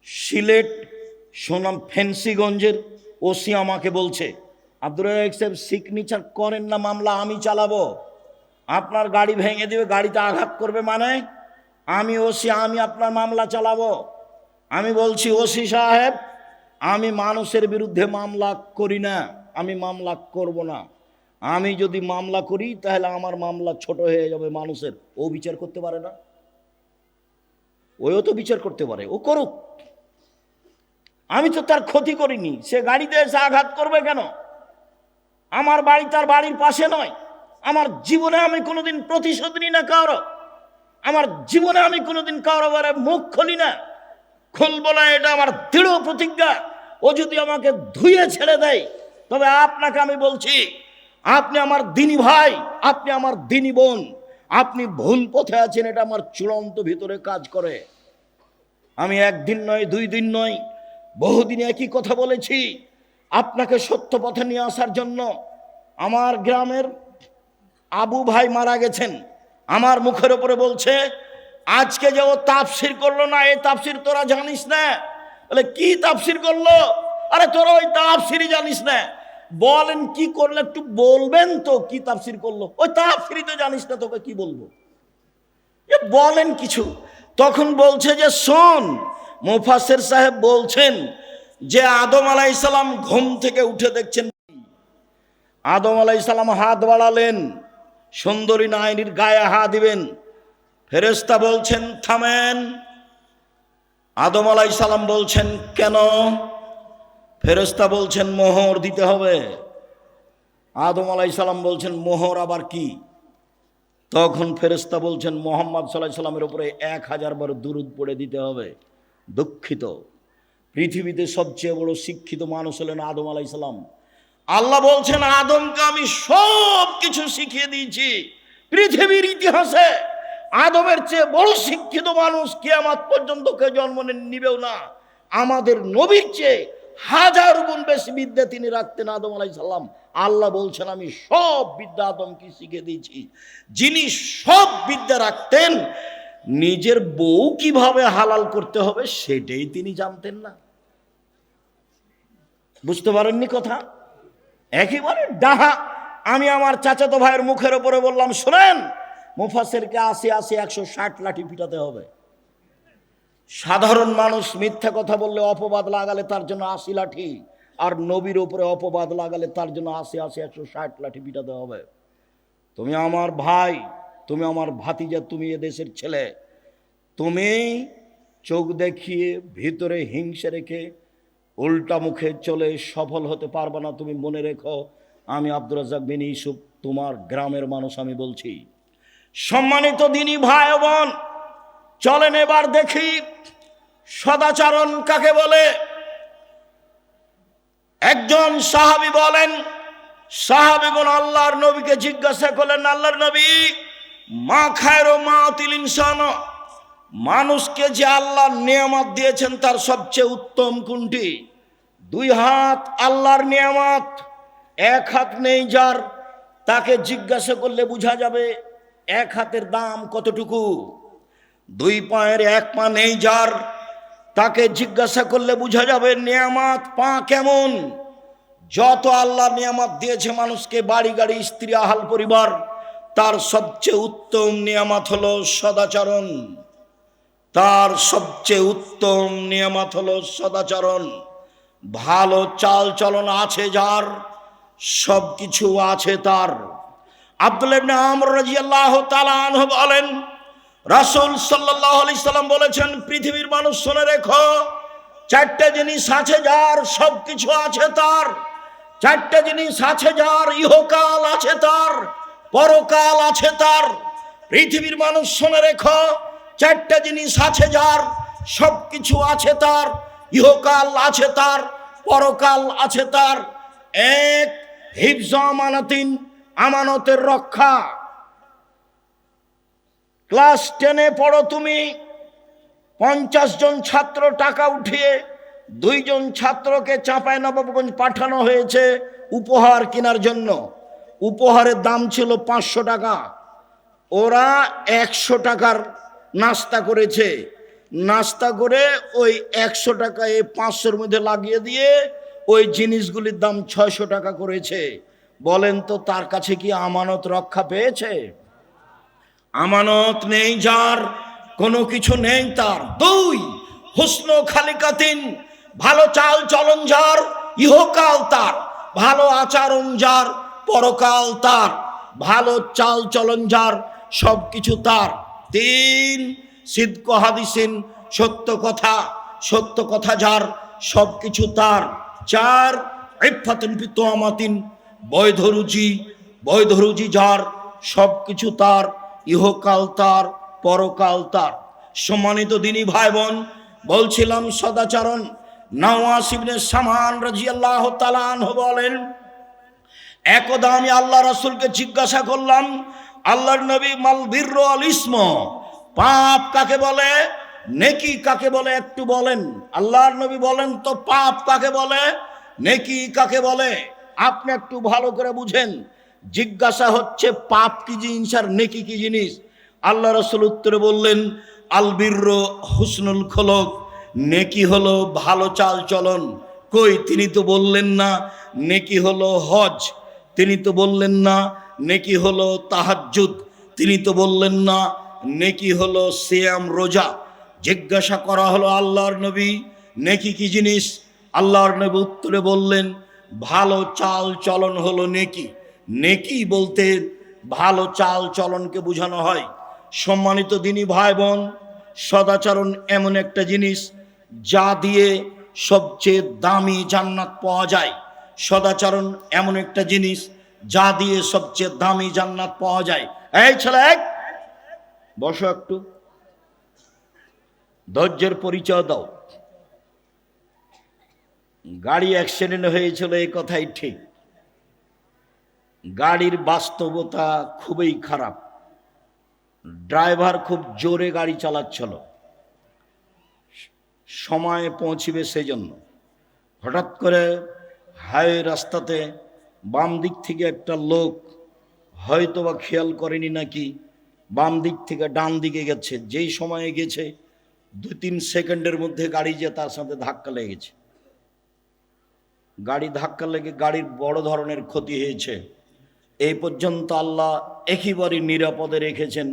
সিলেট সোনাম ফেন্সিগঞ্জের ওসি আমাকে বলছে, আব্দুর রাজ্জাক সাহেব সিগনেচার করেন না, মামলা আমি চালাবো, আপনার গাড়ি ভেঙে দেবে, গাড়িতে আঘাত করবে, মানে আমি ওসি, আমি আপনার মামলা চালাবো। আমি বলছি, ওসি সাহেব আমি মানুষের বিরুদ্ধে মামলা করি না, আমি মামলা করব না। আমি যদি মামলা করি তাহলে আমার মামলা ছোট হয়ে যাবে মানুষের। ও বিচার করতে পারে না? ওও তো বিচার করতে পারে, ও করুক। আমি তো তার ক্ষতি করিনি, সে গাড়িতে এসে আঘাত করবে কেন? আমার বাড়ি তার বাড়ির পাশে নয়। আমার জীবনে আমি কোনোদিন প্রতিশোধ নিই না কারো, আমার জীবনে আমি কোনোদিন কারো বারে মুখ খুলি না, খুলব না, এটা আমার দৃঢ় প্রতিজ্ঞা। ও যদি আমাকে ধুয়ে ছেড়ে দেয়, তবে আপনাকে আমি বলছি, আপনি আমার দিনী ভাই, আপনি আমার দিনী বোন, আপনি ভুল পথে আছেন, এটা আমার চূড়ান্ত ভিতরে কাজ করে। আমি একদিন নয়, 2 দিন নয়, বহুদিন একই কথা বলেছি আপনাকে সত্য পথে নিয়ে আসার জন্য। আমার গ্রামের আবু ভাই মারা গেছেন, আমার মুখের উপরে বলছে, আজকে যে ও তাফসির করলো না, এই তাফসির তোরা জানিস না। বলে কি তাফসির করলো? আরে তোরা ওই তাফসিরই জানিস না। বলেন কি করলো, একটু বলবেন তো কি তাফসির করলো? ওই তাফসিরই তো জানিস না, তোকে কি বলবো, বলেন কিছু। তখন বলছে যে শোন, মুফাসসির সাহেব বলছেন যে আদম আলাইহিস সালাম ঘুম থেকে উঠে দেখছেন, আদম আলাইহিস সালাম হাত বাড়ালেন, সুন্দরী নারীর গায়ে হাত দিবেন, ফেরেশতা বলছেন থামেন। আদম আলাইহিস সালাম বলছেন কেন? ফেরেশতা বলছেন মোহর দিতে হবে। আদম আলাইহিস সালাম বলছেন মোহর আবার কি? তখন ফেরেশতা বলছেন মুহাম্মদ সাল্লাল্লাহু আলাইহি সাল্লামের উপরে 1000 বার দুরূদ পড়ে দিতে হবে। দুঃখিত, পৃথিবীতে সবচেয়ে বড় শিক্ষিত মানুষ হলেন আদম আলাইহিস সালাম। আল্লাহ বলছেন আদমকে আমি সব কিছু শিখিয়ে দিয়েছি। পৃথিবীর ইতিহাসে আদমের চেয়ে বড় শিক্ষিত মানুষ কিয়ামত পর্যন্ত কেউ জন্ম নিবেও না। আমাদের নবীর চেয়ে 1000 গুণ বেশি বিদ্যা তিনি রাখতেন আদম আলাইহিস সালাম। আল্লাহ বলছেন আমি সব বিদ্যা আদমকে শিখিয়ে দিয়েছি। যিনি সব বিদ্যা রাখতেন, নিজের বউ কিভাবে হালাল করতে হবে সেটাই তিনি জানতেন না। বুঝতে পারেননি কথা? একেবারে ডাহা। আমি আমার চাচাতো ভাইয়ের মুখের উপরে বললাম, শোনেন, মুফাসসিরকে 80 160 লাঠি পিটাতে হবে। সাধারণ মানুষ মিথ্যা কথা বললে, অপবাদ লাগালে তার জন্য 80 লাঠি, আর নবীর উপরে অপবাদ লাগালে তার জন্য 80 160 লাঠি পিটাতে হবে। তুমি আমার ভাই, তুমি আমার ভাতিজা, তুমি এ দেশের ছেলে, তুমি চোখ দেখিয়ে ভিতরে হিংসা রেখে উল্টা মুখে চলে সফল হতে পারবে না। তুমি মনে রেখো, আমি আব্দুর রাজ্জাক বিন ইউসুফ তোমার গ্রামের মানুষ আমি বলছি। সম্মানিত দিনী ভাই বোন, চলেন এবার দেখি সদাচরণ কাকে বলে। একজন সাহাবী বলেন, সাহাবীগণ আল্লাহর নবীকে জিজ্ঞাসা করলেন, আল্লাহর নবী, মা খায়রু মাতিল ইনসান, মানুষকে যে আল্লাহ নিয়ামত দিয়েছেন তার সবচেয়ে উত্তম কোনটি? 2 হাত আল্লাহর নিয়ামত, 1 হাত নেই যার, তাকে জিজ্ঞাসা করলে বোঝা যাবে 1 হাতের দাম কতটুকু। 2 পায়ের 1 পা নেই যার, তাকে জিজ্ঞাসা করলে বোঝা যাবে নিয়ামত পা কেমন। যত আল্লাহ নিয়ামত দিয়েছে মানুষকে, বাড়ি গাড়ি স্ত্রী আহাল পরিবার, তার সবচেয়ে উত্তম নিয়ামত হলো সদাচরণ। তার সবচেয়ে উত্তম নিয়ামত হলো সদাচরণ। ভালো চাল চলন আছে যার, সব কিছু আছে তার। আব্দুল্লাহ ইবনে আমর রাদিয়াল্লাহু তাআলা আনহু বলেন, রাসূল সাল্লাল্লাহু আলাইহি সাল্লাম বলেছেন, পৃথিবীর মানুষ শুনে রেখো, 4টে জিনিস আছে যার, সব কিছু আছে তার। 4টে জিনিস আছে যার, ইহকাল আছে তার, পরকাল আছে তার। পৃথিবীর মানুষ শুনে রেখো, 4টে জিনিস আছে যার, সব কিছু আছে তার, ইহকাল আছে তার, পরকাল আছে তার। 1, হিফজ আমানাতিন, আমানতের রক্ষা। ক্লাস 10-এ পড়ো তুমি, 50 জন ছাত্র টাকা উঠিয়ে 2 জন ছাত্রকে চাঁপাইনবাবগঞ্জ পাঠানো হয়েছে উপহার কেনার জন্য। উপহারের দাম ছিল 500 টাকা। ওরা 100 টাকার নাস্তা করেছে। নাস্তা করে ওই 100 টাকা এই 500-র মধ্যে লাগিয়ে দিয়ে ওই জিনিসগুলির দাম 600 টাকা করেছে। বলেন তো তার কাছে কি আমানত রক্ষা পেয়েছে? আমানত নেই যার, কোনো কিছু নেই তার। 2, হুসন খালিকাতিন, ভালো চাল চলন যার, ইহকাল তার। ভালো আচরণ যার, পরকাল তার। ভালো চাল চলন যার, সব কিছু তার। 3, সিদক হাদিসিন, সত্য কথা যার, সব কিছু তার। 4, ইফাতুন ফি তুমাতিন, বৈধ রুজি যার, সব কিছু তার। ইহকাল তার, পরকাল তার। সম্মানিত দিনী ভাই বোন, বলছিলাম সদাচরণ। নওয়াস ইবনে সামান রাদিয়াল্লাহু তাআলা আনহু বলেন, একদা আমি আল্লাহ রাসূলকে জিজ্ঞাসা করলাম, আল্লাহর নবী, মাল বিররু আল ইসম, পাপ কাকে বলে, নেকি কাকে বলে একটু বলেন। আল্লাহর নবী বলেন তো পাপ কাকে বলে, নেকি কাকে বলে? আপনি একটু ভালো করে বুঝেন। জিজ্ঞাসা হচ্ছে পাপ কি জিনিস আর নেকি কি জিনিস। আল্লাহ রাসূল উত্তরে বললেন, আল বিররু হুসনুল খুলুক, নেকি হলো ভালো চাল চলন। কই, তিনি তো বললেন না নেকি হলো হজ, তিনি তো বললেন না নেকি হলো তাহাজ্জুদ, তিনি তো বললেন না নেকি হলো সিয়াম রোজা। জিজ্ঞাসা করা হলো, আল্লাহর নবী নেকি কি জিনিস? আল্লাহর নবী উত্তরে বললেন, ভালো চাল চলন হলো নেকি। নেকি বলতে ভালো চাল চলনকে বোঝানো হয়। সম্মানিত দিনী ভাই বোন, সদাচরণ এমন একটা জিনিস যা দিয়ে সবচেয়ে দামি জান্নাত পাওয়া যায়। সদাচরণ এমন একটা জিনিস যা দিয়ে সবচেয়ে দামি জান্নাত পাওয়া যায়। এই ছেলে, বসো একটু, ধৈর্যের পরিচয় দাও। গাড়ি অ্যাক্সিডেন্ট হয়েছিল, এই কথাই ঠিক। গাড়ির বাস্তবতা খুবই খারাপ। ড্রাইভার খুব জোরে গাড়ি চালাচ্ছিল, সময়ে পৌঁছিবে সেজন্য। হঠাৎ করে হাইওয়ে রাস্তাতে বাম দিক থেকে একটা লোক হয়তোবা খেয়াল করেনি নাকি, বাম দিক থেকে ডান দিকে গেছে। যেই সময়ে গেছে 2-3 সেকেন্ডের মধ্যে গাড়ি যে তার সাথে ধাক্কা লেগেছে। গাড়ি ধাক্কা লেগে গাড়ির বড় ধরনের ক্ষতি হয়েছে। এই পর্যন্ত আল্লাহ একেবারেই নিরাপদে রেখেছেন।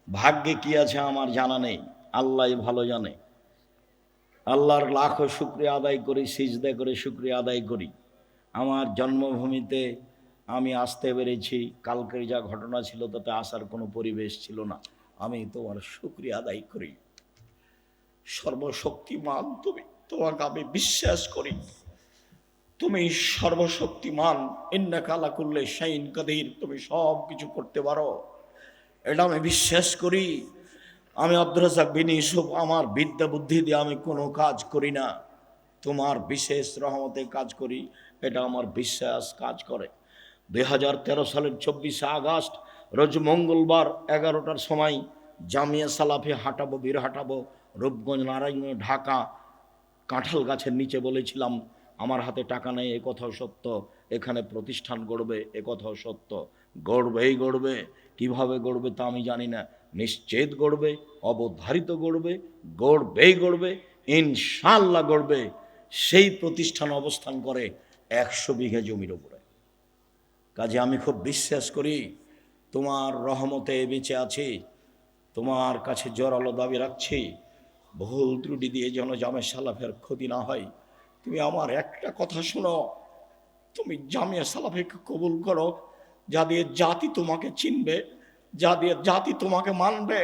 ভাগ্যে কি আছে আমার জানা নেই, আল্লাহই ভালো জানে। আল্লাহর লাখো শুকরিয়া আদায় করি, সিজদা করে শুকরিয়া আদায় করি। আমার জন্মভূমিতে আমি আসতে পেরেছি। কালকের যা ঘটনা ছিল তাতে আসার কোনো পরিবেশ ছিল না। আমি তোমার শুকরিয়া আদায় করি। সর্বশক্তিমান তুমি, তোমাকে আমি বিশ্বাস করি তুমি সর্বশক্তিমান। ইন্নাকা আলা কুল্লি শাইইন কাদির, তুমি সব কিছু করতে পারো, এটা আমি বিশ্বাস করি। আমি আব্দুর রাজ্জাক বিন ইউসুফ, আমার বিদ্যা বুদ্ধি দিয়ে আমি কোনো কাজ করি না, তোমার বিশেষ রহমতে কাজ করি, এটা আমার বিশ্বাস কাজ করে। 2013 সালের 24শে আগস্ট রোজ মঙ্গলবার 11টার সময় জামিয়া সালাফি হাঁটাবো, বীর হাঁটাবো, রূপগঞ্জ, নারায়ণগঞ্জ, ঢাকা। কাঁঠাল গাছের নিচে বলেছিলাম আমার হাতে টাকা নেই, এ কথাও সত্য। এখানে প্রতিষ্ঠান গড়বে, এ কথাও সত্য। গড়বেই গড়বে, কিভাবে গড়বে তা আমি জানি না, নিশ্চিত গড়বে, অবধারিত গড়বে, গড়বেই গড়বে, ইনশাআল্লাহ গড়বে। সেই প্রতিষ্ঠান অবস্থান করে 100 বিঘা জমির উপরে। কাজে আমি খুব বিশ্বাস করি তোমার রহমতে বেঁচে আছি, তোমার কাছে জোরালো দাবি রাখছি, ভুল ত্রুটি দিয়ে যেন জামে সালাফের ক্ষতি না হয়। তুমি আমার একটা কথা শোনো, তুমি জামিয়া সালাফিকে কবুল করো, যা দিয়ে জাতি তোমাকে চিনবে, যা দিয়ে জাতি তোমাকে মানবে।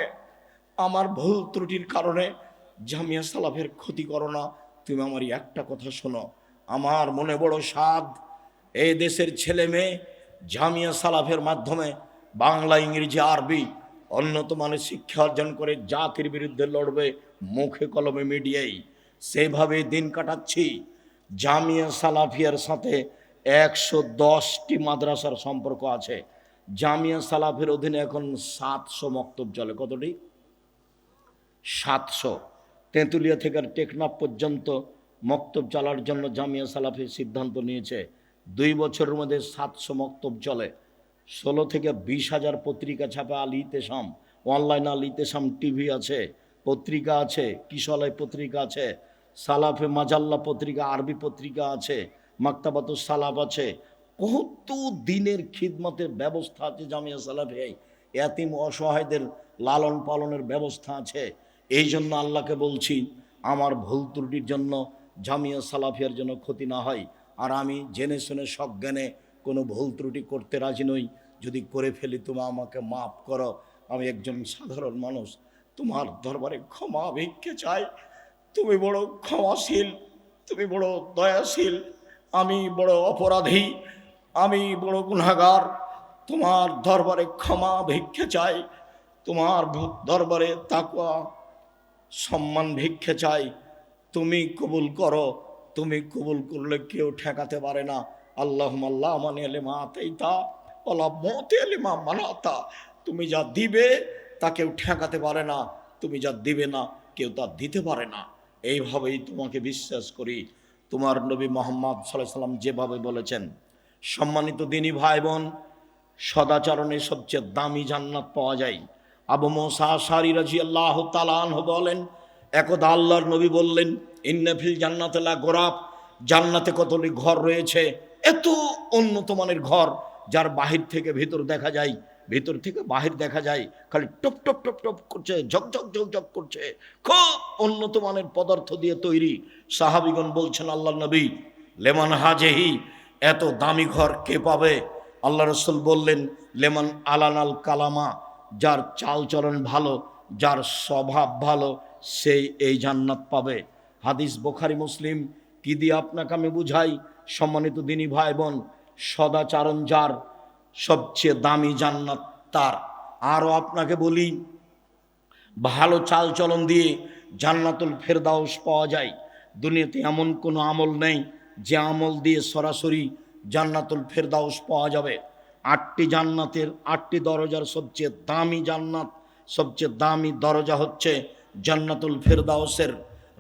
আমার ভুল ত্রুটির কারণে জামিয়া সালাফের ক্ষতি করো না। তুমি আমার একটা কথা শোনো, আমার মনে বড় সাধ, এই দেশের ছেলে মেয়ে জামিয়া সালাফের মাধ্যমে বাংলা, ইংরেজি, আরবি উন্নত মানের শিক্ষা অর্জন করে জাতির বিরুদ্ধে লড়বে, মুখে কলমে মিডিয়ায়। সেভাবে দিন কাটাচ্ছি। জামিয়া সালাফিয়ার সাথে 110টি মাদ্রাসার সম্পর্ক আছে। জামিয়া সালাফের অধীনে এখন 700 মক্তব চলে। কতটি? 700। তেঁতুলিয়া থেকে টেকনাফ পর্যন্ত মক্তব চালার জন্য জামিয়া সালাফি সিদ্ধান্ত নিয়েছে। 2 বছরের মধ্যে 700 মক্তব চলে। 16 থেকে 20,000 পত্রিকা ছাপে আল ইতেসাম, অনলাইন আল ইতেসাম টিভি আছে, পত্রিকা আছে, কিশলয় পত্রিকা আছে, সালাফে মাজাল্লা পত্রিকা, আরবি পত্রিকা আছে, মাকতাবাতুস সালাফ আছে। কত দিনের খিদমতের ব্যবস্থা আছে জামিয়া সালাফে। এতিম অসহায়দের লালন পালনের ব্যবস্থা আছে। এই জন্য আল্লাহকে বলছি আমার ভুল ত্রুটির জন্য জামিয়া সালাফিয়ার জন্য ক্ষতি না হয়। আর আমি জেনে শুনে সজ্ঞানে কোনো ভুল ত্রুটি করতে রাজি নই। যদি করে ফেলি তুমি আমাকে মাফ করো। আমি একজন সাধারণ মানুষ, তোমার দরবারে ক্ষমা ভিক্ষে চাই। তুমি বড় ক্ষমাশীল, তুমি বড় দয়াশীল। আমি বড় অপরাধী, আমি বড় গুনাহগার। তোমার দরবারে ক্ষমা ভিক্ষে চাই, তোমার দরবারে তাকওয়া সম্মান ভিক্ষে চাই। তুমি কবুল করো। তুমি কবুল করলে কেউ ঠেকাতে পারে না। আল্লাহুম্মা লা মানিয়া লিমা আতাইতা ওয়ালা মুতিয়া লিমা মানাতা। তুমি যা দিবে তা কেউ ঠেকাতে পারে না, তুমি যা দিবে না কেউ তা দিতে পারে না। এইভাবেই তোমাকে বিশ্বাস করি। তোমার নবী মুহাম্মদ সাল্লাল্লাহু আলাইহি সাল্লাম যেভাবে বলেছেন। সম্মানিত দিনী ভাই বোন, সদাচরণে সবচেয়ে দামি জান্নাত পাওয়া যায়। আবু মুসা আশআরী রাদিয়াল্লাহু তাআলা আনহু বলেন, একদা আল্লাহর নবী বললেন, ইন্না ফিল জান্নাতি লা গোরাব, জান্নাতে কতগুলি ঘর রয়েছে। এত উন্নত মানের ঘর, যার বাহির থেকে ভিতর দেখা যায়, ভিতর থেকে বাহির দেখা যায়, খালি টপ টপ টপ টপ করছে, ঝকঝক ঝকঝক করছে, খুব উন্নত মানের পদার্থ দিয়ে তৈরি। সাহাবীগণ বলছেন, আল্লাহর নবী, লেমান হাজেহি, এত দামি ঘর কে পাবে? আল্লাহ রাসূল বললেন, লেমান আলানাল কালামা, যার চাল চলন ভালো, যার স্বভাব ভালো, সেই এই জান্নাত পাবে। হাদিস বুখারী মুসলিম। কি দিয়ে আপনাকে আমি বুঝাই সম্মানিত দিনী ভাই বোন, সদাচারণ যার, সবচেয়ে দামি জান্নাত তার। আরও আপনাকে বলি, ভালো চাল চলন দিয়ে জান্নাতুল ফেরদাউস পাওয়া যায়। দুনিয়াতে এমন কোনো আমল নেই যে আমল দিয়ে সরাসরি জান্নাতুল ফেরদাউস পাওয়া যাবে। 8টি জান্নাতের 8টি দরজার সবচেয়ে দামি জান্নাত, সবচেয়ে দামি দরজা হচ্ছে জান্নাতুল ফেরদাউসের।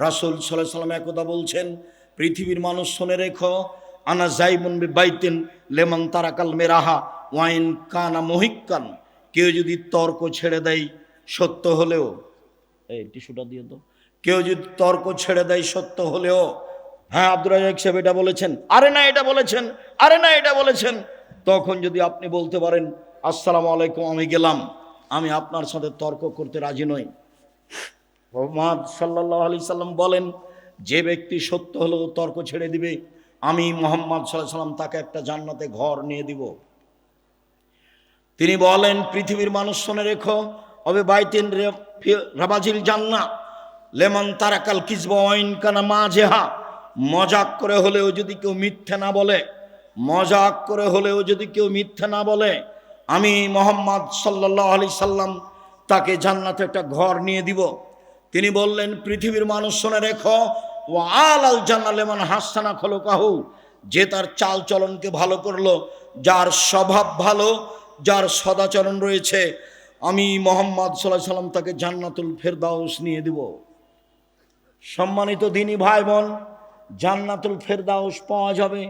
রাসূল সাল্লাল্লাহু আলাইহি সাল্লাম একদা বলছেন, পৃথিবীর মানুষ শুনে রেখো, আনা যাইবুন বিবাইতিন লেমান তারাকাল মেরাহা ওয়াইন কানা মহিক্কান। কেউ যদি তর্ক ছেড়ে দেয় সত্য হলেও, এই টিস্যুটা দিয়ে তো, কেউ যদি তর্ক ছেড়ে দেয় সত্য হলেও, হ্যাঁ আব্দুর রাজ্জাক সাহেব এটা বলেছেন, আরে না এটা বলেছেন, আরে না এটা বলেছেন, তখন যদি আপনি বলতে পারেন আসসালামু আলাইকুম, আমি গেলাম, আমি আপনার সাথে তর্ক করতে রাজি নই। মুহাম্মদ সাল্লাল্লাহু আলাইহি সাল্লাম বলেন, যে ব্যক্তি সত্য হলেও তর্ক ছেড়ে দিবে, আমি মুহাম্মদ সাল্লাল্লাহু আলাইহি সাল্লাম তাকে একটা জান্নাতে ঘর নিয়ে দিব। তিনি বলেন, পৃথিবীর মানুষ শুনে রেখো, অবে বাইতিন রাবাজিল জান্নাহ লেমান তারাকাল কিযবা ওয়াইন কানা মাজেহা। মজাক করে হলেও যদি কেউ মিথ্যে না বলে, মজাক করে হলেও যদি কেউ মিথ্যে না বলে, আমি মুহাম্মদ সাল্লাল্লাহু আলাইহি সাল্লাম তাকে জান্নাতে একটা ঘর নিয়ে দিব। তিনি বললেন, পৃথিবীর মানুষ শুনে রেখো, ওয়া আলাল জান্নাহ লিমান হাসানা খুলুকাহু, যে তার চাল চলনকে ভালো করলো, যার স্বভাব ভালো, যার সদাচরণ রয়েছে, আমি মুহাম্মদ সাল্লাল্লাহু আলাইহি সাল্লাম তাকে জান্নাতুল ফেরদাউস নিয়ে দিব। সম্মানিত দিনী ভাই বোন, জান্নাতুল ফেরদাউস পাওয়া যাবে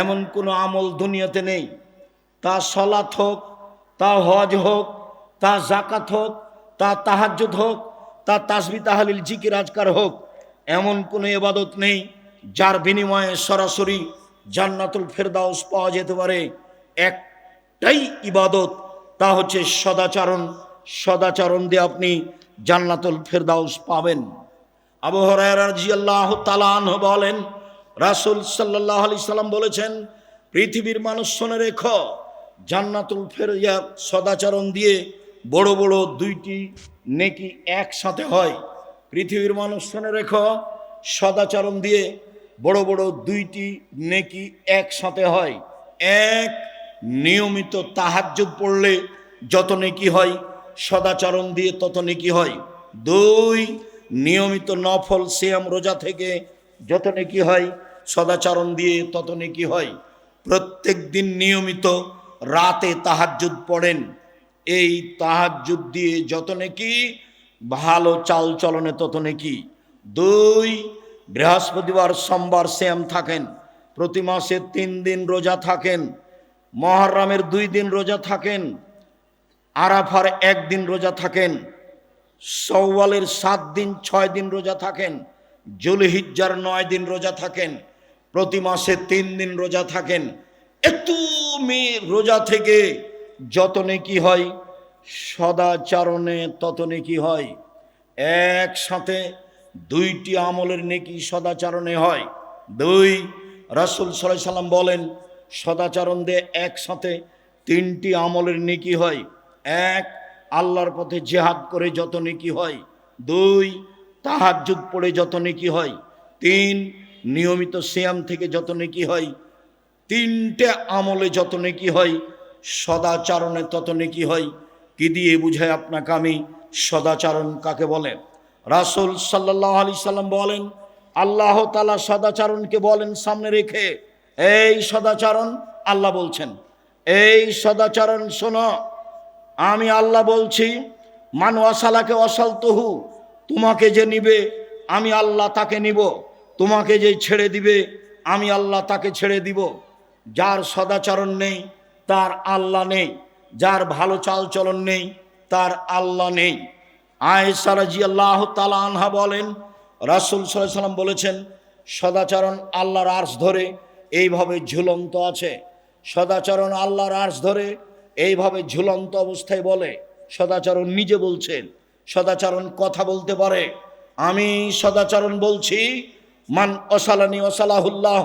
এমন কোনো আমল দুনিয়াতে নেই। তা সালাত হোক, তা হজ হোক, তা যাকাত হোক, তা তাহাজ্জুদ হোক, তা তাসবিহ তাহলিল জিকির আজকার হোক, এমন কোনো ইবাদত নেই যার বিনিময়ে সরাসরি জান্নাতুল ফেরদাউস পাওয়া যেতে পারে। একটাই ইবাদত, তা হচ্ছে সদাচরণ। সদাচরণ দিয়ে আপনি জান্নাতুল ফেরদাউস পাবেন। আবু হুরায়রা রাদিয়াল্লাহু তাআলা আনহু বলেন, রাসূল সাল্লাল্লাহু আলাইহি সাল্লাম বলেছেন, পৃথিবীর মানুষ শুনে রেখো, জান্নাতুল ফেরদাউস সদাচরণ দিয়ে বড় বড় 2টি নেকি একসাথে হয়। পৃথিবীর মানুষ শুনে রেখো, সদাচরণ দিয়ে বড় বড় 2টি নেকি একসাথে হয়। এক, নিয়মিত তাহাজ্জুদ পড়লে যত নেকি হয়, সদাচরণ দিয়ে তত নেকি হয়। 2, নিয়মিত নফল সিয়াম রোজা থেকে যত নেকি হয়, সদাচরণ দিয়ে তত নেকি হয়। প্রত্যেক দিন নিয়মিত রাতে তাহাজ্জুদ পড়েন। এই তাহাজ্জুদ দিয়ে যত নেকি, ভালো চাল চলনে তত নেকি। 2, বৃহস্পতিবার সোমবার সিয়াম থাকেন, প্রতি মাসে 3 দিন রোজা থাকেন, মুহররমের 2 দিন রোজা থাকেন, আরাফার 1 দিন রোজা থাকেন, শাওয়ালের 7 দিন 6 দিন রোজা থাকেন, যুলহিজ্জার 9 দিন রোজা থাকেন, প্রতি মাসে 3 দিন রোজা থাকেন। এত রোজা থেকে যত নেকি হয়, সদাচরণে তত নেকি হয়। একসাথে 2টি আমলের নেকি সদাচরণে হয়। 2, রাসূল সাল্লাল্লাহু আলাইহি সাল্লাম বলেন সদাচরণ দিয়ে একসাথে 3টি আমলের নেকি হয়। 1, আল্লাহর পথে জিহাদ করে যত নেকি হয়। 2, তাহাজ্জুদ পড়ে যত নেকি হয়। 3, নিয়মিত সিয়াম থেকে যত নেকি হয়। 3টে আমলে যত নেকি হয়, সদাচরণে তত নেকি হয়। কি দিয়ে বুঝায় আপনাকে আমি সদাচরণ কাকে বলে? রাসূল সাল্লাল্লাহু আলাইহি সাল্লাম বলেন, আল্লাহ তাআলা সদাচরণকে বলেন সামনে রেখে, এই সদাচরণ, আল্লাহ বলছেন, এই সদাচরণ শোনো, আমি আল্লাহ বলছি, মান ওয়াসালাকে ওয়াসালতুহু, তোমাকে যে নিবে আমি আল্লাহ তাকে নিব, তোমাকে যে ছেড়ে দিবে আমি আল্লাহ তাকে ছেড়ে দিব। যার সদাচরণ নেই তার আল্লাহ নেই, যার ভালো চাল চলন নেই তার আল্লাহ নেই। আয়েশা রাদিয়াল্লাহু তাআলা আনহা বলেন, রাসূল সাল্লাল্লাহু আলাইহি সাল্লাম বলেছেন, সদাচরণ আল্লাহর আরশ ধরে এইভাবে ঝুলন্ত আছে। সদাচরণ আল্লাহর আরশ ধরে এইভাবে ঝুলন্ত অবস্থায় বলে। সদাচরণ নিজে বলছেন, সদাচরণ কথা বলতে পারে। আমি সদাচরণ বলছি, মান অসালানি অসালাহুল্লাহ,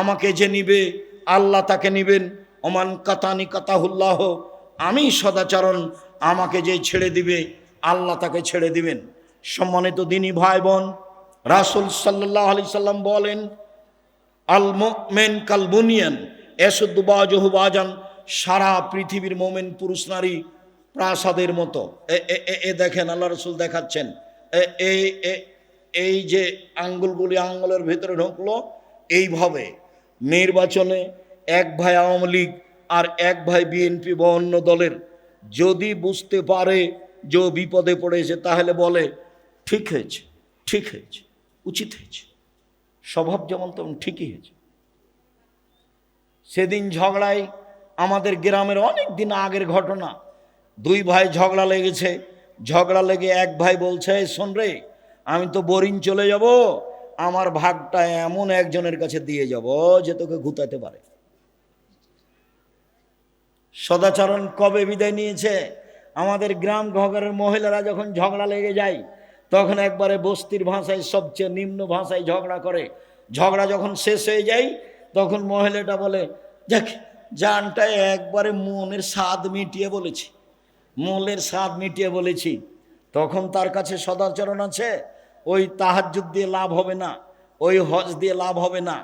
আমাকে যে নিবে আল্লাহ তাকে নিবেন। ওমান কাতানি কাতাহুল্লাহ, আমি সদাচরণ, আমাকে যে ছেড়ে দিবে আল্লাহ তাকে ছেড়ে দিবেন। সম্মানিত দিনী ভাই বোন, রাসূল সাল্লাল্লাহু আলাইহি সাল্লাম বলেন, আল মুমিন কাল বুনিয়ান ইয়াসুদ্দু বাযুহু বাযান, সারা পৃথিবীর মুমিন পুরুষ নারী প্রাসাদের মতো। এ দেখেন আল্লাহ রাসূল দেখাচ্ছেন, এই যে আঙ্গুলগুলি আঙ্গুলের ভিতরে ঢুকলো, এইভাবে নির্বাচনে এক ভাই আওয়ামী লীগ আর এক ভাই বিএনপি বা অন্য দলের যদি বুঝতে পারে যে বিপদে পড়েছে, তাহলে বলে ঠিক হয়েছে, ঠিক হয়েছে, উচিত হয়েছে, স্বভাব যেমন তেমন ঠিকই হয়েছে। সেদিন ঝগড়ায়, আমাদের গ্রামের অনেক দিন আগের ঘটনা, 2 ভাই ঝগড়া লেগেছে। ঝগড়া লেগে এক ভাই বলছে, শোন রে, আমি তো বোরিং চলে যাব, আমার ভাগটা এমন একজনের কাছে দিয়ে যাব যে তোকে ঘুতাতে পারে। সদাচরণ কবে বিদায় নিয়েছে? আমাদের গ্রাম ঘরের মহিলারা যখন ঝগড়া লেগে যায়, তখন একবারে বস্তির ভাষায়, সবচেয়ে নিম্ন ভাষায় ঝগড়া করে। ঝগড়া যখন শেষ হয়ে যায়, তখন মহিলাটা বলে, দেখ, জানটা একবারে মনের স্বাদ মিটিয়ে বলেছি, মূলের স্বাদ মিটিয়ে বলেছি। তখন তার কাছে সদাচরণ আছে? ওই তাহাজ্জুদ দিয়ে লাভ হবে না, ওই হজ দিয়ে লাভ হবে না।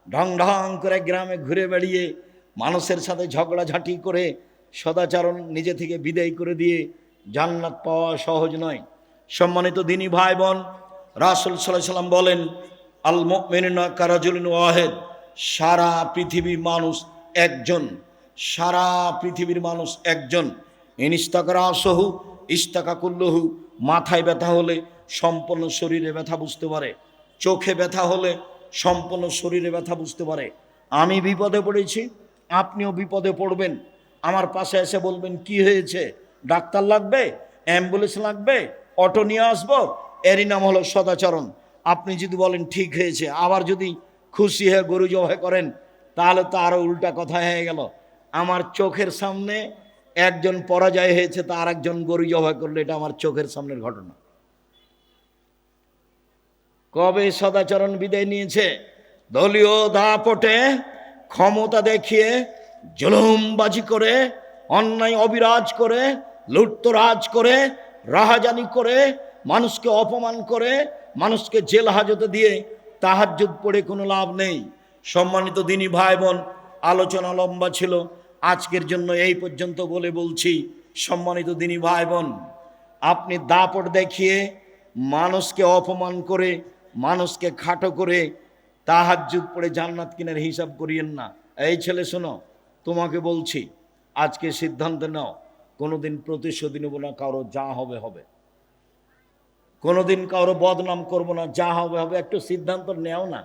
ঢং ঢং করে গ্রামে ঘুরে বেড়িয়ে মানুষের সাথে ঝগড়াঝাঁটি করে সদাচরণ নিজে থেকে বিদায় করে দিয়ে জান্নাত পাওয়া সহজ নয়। সম্মানিত দিনী ভাই বোন, রাসূল সাল্লাল্লাহু আলাইহি সাল্লাম বলেন, আল মুমিনুনা কারাজুলিন ওয়াহিদ, সারা পৃথিবীর মানুষ একজন, সারা পৃথিবীর মানুষ একজন। ইনিস্তাকারা আসহু ইস্তাকা কুল্লুহু, মাথায় ব্যথা হলে সম্পূর্ণ শরীরে ব্যথা বুঝতে পারে, চোখে ব্যথা হলে সম্পূর্ণ শরীরে ব্যথা বুঝতে পারে। আমি বিপদে পড়েছি, আপনিও বিপদে পড়বেন, আমার পাশে এসে বলবেন, কি হয়েছে, ডাক্তার লাগবে, অ্যাম্বুলেন্স লাগবে, অটো নিয়ে আসবো, এরই নাম হলো সদাচরণ। আপনি যদি বলেন ঠিক হয়েছে, আবার যদি খুশি হয়ে গরু জবাই করেন, তাহলে তো আরো উল্টা কথা হয়ে গেল। আমার চোখের সামনে একজন পরাজয় হয়েছে, তার একজন গরু জবাই করলো, এটা আমার চোখের সামনের ঘটনা। কবে সদাচরণ বিদায় নিয়েছে? দলীয় দাপটে, ক্ষমতা দেখিয়ে, জুলুমবাজি করে, অন্যায় অবিরাজ করে, লুটতরাজ করে, রাহাজানি করে, মানুষকে অপমান করে, মানুষকে জেল হাজতে দিয়ে তাহাজ্জুদ পড়ে কোনো লাভ নেই। সম্মানিত দিনী ভাই বোন, আলোচনা লম্বা ছিল, আজকের জন্য এই পর্যন্ত বলে বলছি, সম্মানিত দিনী ভাই বোন, আপনি দাপট দেখিয়ে, মানুষকে অপমান করে, মানুষকে খাটো করে তাহাজ্জুদ পড়ে জান্নাত কিনার হিসাব করিয়েন না। এই ছেলে শোনো, তোমাকে বলছি, আজকে সিদ্ধান্ত নাও, কোনোদিন প্রতিশোধ নেব না কারো, যা হবে হবে। কোনোদিন কারো বদনাম করব না, যা হবে হবে। একটু সিদ্ধান্ত নেও না।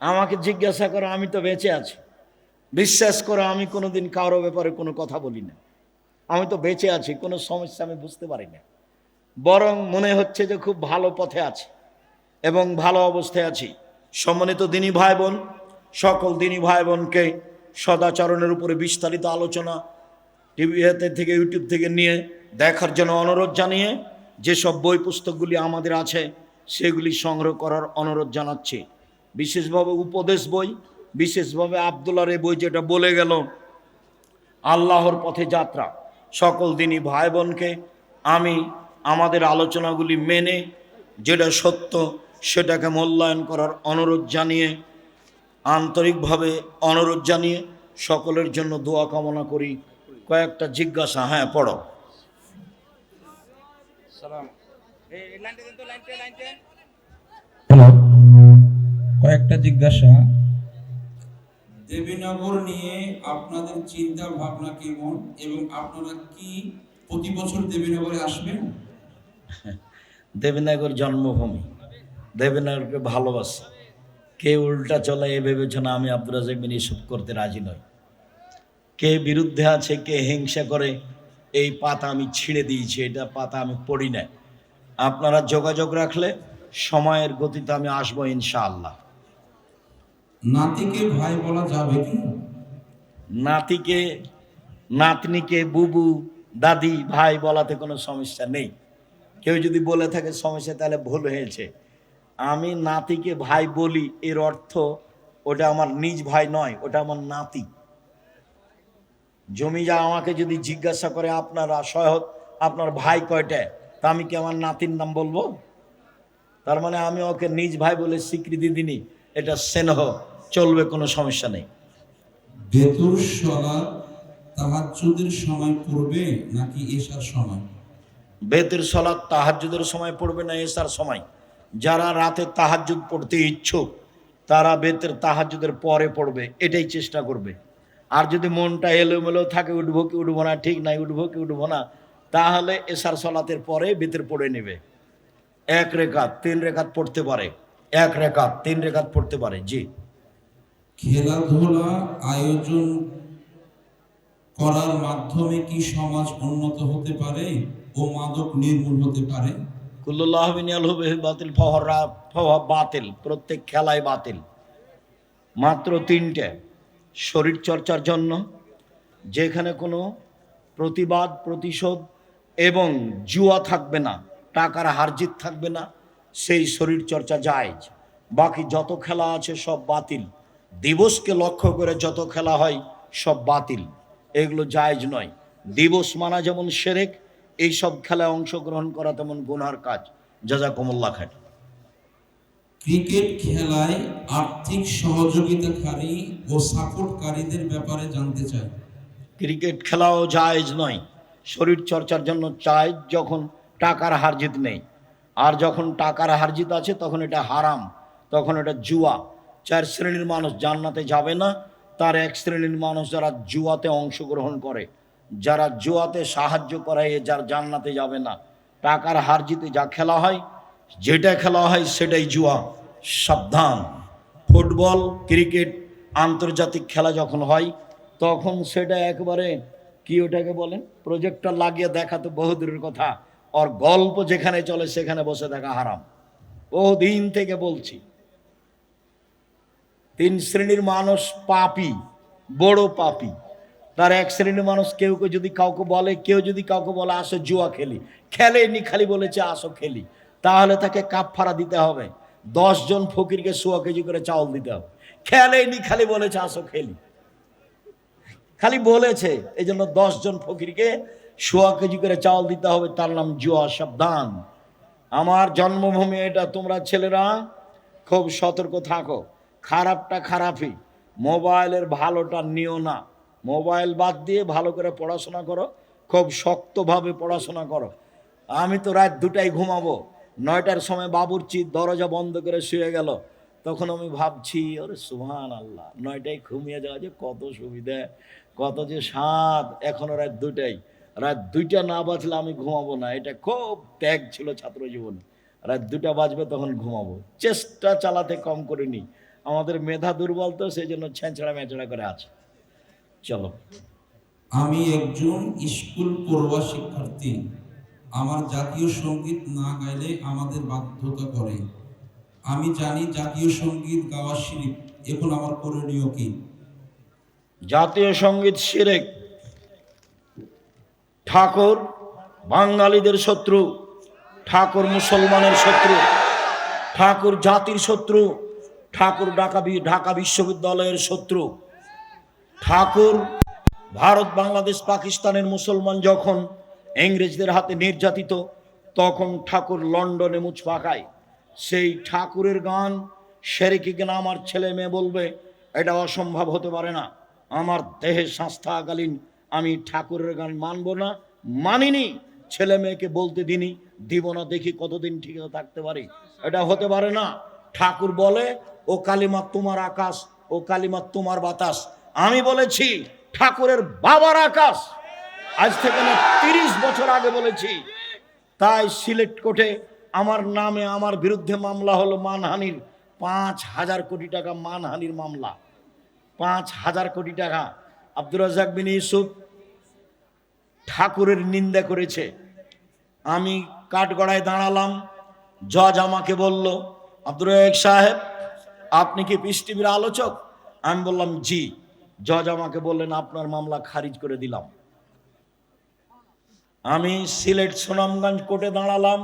আমাকে জিজ্ঞাসা করো, আমি তো বেঁচে আছি। বিশ্বাস করো, আমি কোনোদিন কারো ব্যাপারে কোনো কথা বলি না। আমি তো বেঁচে আছি, কোনো সমস্যা আমি বুঝতে পারি না। বরং মনে হচ্ছে যে খুব ভালো পথে আছি এবং ভালো অবস্থায় আছি। সম্মানিত দিনী ভাই বোন, সকল দিনী ভাই বোনকে সদাচরণের উপরে বিস্তারিত আলোচনা টিভিতে থেকে, ইউটিউব থেকে নিয়ে দেখার জন্য অনুরোধ জানিয়ে, যেসব বই পুস্তকগুলি আমাদের আছে সেগুলি সংগ্রহ করার অনুরোধ জানাচ্ছি। বিশেষভাবে উপদেশ বই, বিশেষভাবে আব্দুল্লাহর এই বই, যেটা বলে গেল আল্লাহর পথে যাত্রা। সকল দিনী ভাই বোনকে আমি আমাদের আলোচনাগুলি মেনে যেটা সত্য সেটাকে মূল্যায়ন করার অনুরোধ জানিয়ে, আন্তরিকভাবে অনুরোধ জানিয়ে সকলের জন্য দোয়া কামনা করি। কয়েকটা জিজ্ঞাসা, হ্যাঁ পড়ো। হ্যালো, কয়েকটা জিজ্ঞাসা। দেবীনগর নিয়ে আপনাদের চিন্তা ভাবনা কেমন এবং আপনারা কি প্রতি বছর দেবীনগরে আসবেন? দেবীনগর জন্মভূমি, দেবীনগরকে ভালোবাসি। কে উল্টা চলে এ বিবেচনা আমি আব্দুর রাজ্জাক বিন ইউসুফ করতে রাজি নই। কে বিরুদ্ধে আছে, কে হিংসা করে, এই পাতা আমি ছিঁড়ে দিয়েছি, এটা পাতা আমি পড়ি না। আপনারা যোগাযোগ রাখলে সময়ের গতিতে আমি আসবো ইনশাআল্লাহ। নাতিকে ভাই বলা যাবে কি? নাতিকে, নাতনিকে বুবু, দাদি, ভাই বলাতে কোনো সমস্যা নেই। কেউ যদি বলে থাকে সমস্যা, তাহলে ভুল হয়েছে। আমি নাতিকে ভাই বলি, এর অর্থ ওটা আমার নিজ ভাই নয়, ওটা আমার নাতি। জমিজা আমাকে যদি জিজ্ঞাসা করে আপনারা সহজ আপনার ভাই কয়টা, তা আমি কি আমার নাতির নাম বলবো? তার মানে আমি ওকে নিজ ভাই বলে স্বীকৃতি দিনি, এটা স্নেহ, চলবে, কোনো সমস্যা নেই। বেতুর সালাত তাহাজ্জুদের সময় পড়বে নাকি এশার সময়? বেতের সলাৎ তাহাজ্জুদের সময় পড়বে না এশার সময়। যারা রাতে তাহাজ্জুদ পড়তে ইচ্ছুক তারা বেতের তাহাজ্জুদের পরে পড়বে, এটাই চেষ্টা করবে। আর যদি মনটা এলোমেলো থাকে, উঠবো কি উঠবো না, ঠিক নাই, উঠবো কি উঠবো না, তাহলে এশার সলাতের পরে বেতের পড়ে নেবে। 1 রেখাত 3 রেখাত পড়তে পারে, 1 রেখাত 3 রেখাত পড়তে পারে। জি। খেলাধুলা আয়োজন করার মাধ্যমে কি সমাজ উন্নত হতে পারে ও মাদক নির্মূল হতে পারে? কুল্লুল্লাহ বিনিয়াল হবে বাতিল ফহরা ফওয়া বাতিল, প্রত্যেক খেলায় বাতিল। মাত্র 3টে শরীর চর্চার জন্য, যেখানে কোনো প্রতিবাদ, প্রতিশোধ এবং জুয়া থাকবে না, টাকার হারজিত থাকবে না, সেই শরীর চর্চা জায়েজ। বাকি যত খেলা আছে সব বাতিল। দিবসকে লক্ষ্য করে যত খেলা হয় সব বাতিল, এগুলো জায়েজ নয়। দিবস মানা যেমন শিরক, এই সব খেলায় অংশগ্রহণ করা তেমন গুনার কাজ। জাযাকুমুল্লাহ খাইর। ক্রিকেট খেলায় আর্থিক সহযোগিতাকারী ও সাপোর্টকারীদের ব্যাপারে জানতে চাই। ক্রিকেট খেলাও জায়েজ নয়। শরীর চর্চার জন্য চাই যখন টাকার হারজিত নেই। আর যখন টাকার হারজিত আছে তখন এটা হারাম, তখন এটা জুয়া। 4 শ্রেণীর মানুষ জান্নাতে যাবে না। তার 1 শ্রেণীর মানুষ যারা জুয়াতে অংশগ্রহণ করে, যারা জুয়াতে সাহায্য করায়, যার জান্নাতে যাবে না। টাকার হারজিতে যা খেলা হয়, যেটা খেলা হয় সেটাই জুয়া। সাবধান। ফুটবল, ক্রিকেট, আন্তর্জাতিক খেলা যখন হয় তখন সেটা একবারে কি ওটাকে বলেন, প্রজেক্টর লাগিয়ে দেখা তো বহুদূরের কথা, আর গল্প যেখানে চলে সেখানে বসে দেখা হারাম। বহুদিন থেকে বলছি। 3 শ্রেণীর মানুষ পাপী, বড় পাপী। তার 1 শ্রেণীর মানুষ, কেউ যদি কাউকে বলে, কেউ যদি কাউকে বলে আসো জুয়া খেলি, খেলেনি, খালি বলেছে আসো খেলি, তাহলে তাকে কাফারা দিতে হবে। 10 জন ফকিরকে 100 কেজি করে চাউল দিতে হবে। খেলেনি, খালি বলেছে আসো খেলি, খালি বলেছে, এই জন্য 10 জন ফকিরকে 100 কেজি করে চাউল দিতে হবে, তার নাম জুয়া। সাবধান। আমার জন্মভূমি এটা, তোমরা ছেলেরা খুব সতর্ক থাকো। খারাপটা খারাপই, মোবাইলের ভালোটা নিও না। মোবাইল বাদ দিয়ে ভালো করে পড়াশোনা করো, খুব শক্তভাবে পড়াশোনা করো। আমি তো রাত 2টায় ঘুমাবো, 9টার সময় বাবুর্চি দরজা বন্ধ করে শুয়ে গেল, তো তখন আমি ভাবছি, ওরে সুবহান আল্লাহ, 9টায় ঘুমিয়ে যাওয়া যে কত সুবিধা, কত যে স্বাদ। এখনো রাত 2টায়, রাত 2টা না বাজলে আমি ঘুমাবো না, এটা খুব ত্যাগ ছিল ছাত্র জীবনে। রাত 2টা বাজবে তখন ঘুমাবো, চেষ্টা চালাতে কম করিনি। আমাদের মেধা দুর্বল তো, সেই জন্য ছেঁচড়া মেচড়া করে আছে। চলো। আমি একজন স্কুল পড়ুয়া শিক্ষার্থী। আমার জাতীয় সঙ্গীত না গাইলে আমাদের বাধ্যতা করে। আমি জানি জাতীয় সঙ্গীত গাওয়া শিরিক। এখন আমার করণীয় কি? জাতীয় সঙ্গীত শিরক। ঠাকুর বাঙালিদের শত্রু, ঠাকুর মুসলমানের শত্রু, ঠাকুর জাতির শত্রু, ঠাকুর ঢাকা বিশ্ববিদ্যালয়ের শত্রু। ঠাকুর ভারত, বাংলাদেশ, পাকিস্তানের মুসলমান যখন ইংরেজদের হাতে নির্যাতিত, তখন ঠাকুর লন্ডনে মুছ পাকায়। সেই ঠাকুরের গান, সেরেকি গান আমার ছেলে মেয়ে বলবে, এটা অসম্ভব হতে পারে না। আমার দেহের শ্বাস থাকাকালীন আমি ঠাকুরের গান মানব না, মানিনি। ছেলে মেয়েকে বলতে দিনই, দিব না, দেখি কতদিন ঠিক থাকতে পারি। এটা হতে পারে না। ঠাকুর বলে, ও কালিমা তোমার আকাশ, ও কালিমা তোমার বাতাস। আমি বলেছি ঠাকুরের বাবার আকাশ, আজ থেকে না 30 বছর আগে বলেছি। তাই সিলেট কোর্টে আমার নামে, আমার বিরুদ্ধে মামলা হলো মানহানির। 5,000 কোটি টাকা মানহানির মামলা, 5,000 কোটি টাকা। আব্দুর রাজ্জাক বিন ইউসুফ ঠাকুরের নিন্দা করেছে। আমি কাঠগড়ায় দাঁড়ালাম, জজ আমাকে বলল, আব্দুর রাজ্জাক সাহেব, আপনি কি পিস টিভির আলোচক? আমি বললাম জি। জজ আমাকে বললেন, আপনার মামলা খারিজ করে দিলাম। আমি সিলেট সুনামগঞ্জ কোর্টে দাঁড়ালাম,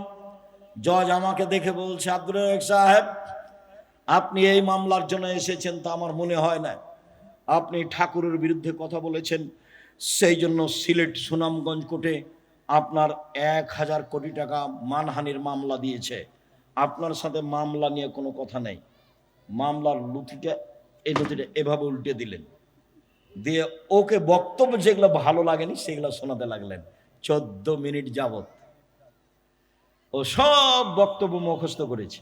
জজ আমাকে দেখে বলছে, আব্দুর রাজ্জাক সাহেব, আপনি এই মামলার জন্য এসেছেন তা আমার মনে হয় না। আপনি ঠাকুরের বিরুদ্ধে কথা বলেছেন, সেই জন্য সিলেট সুনামগঞ্জ কোর্টে আপনার 1,000 কোটি টাকা মানহানির মামলা দিয়েছে। আপনার সাথে মামলা নিয়ে কোনো কথা নেই। মামলার নথিটা, এই নথিটা এভাবে উল্টে দিলেন, দিয়ে ওকে বক্তব্য যেগুলো ভালো লাগেনি সেগুলো শোনাতে লাগলেন। 14 মিনিট যাবত ও সব বক্তব্য মুখস্থ করেছে।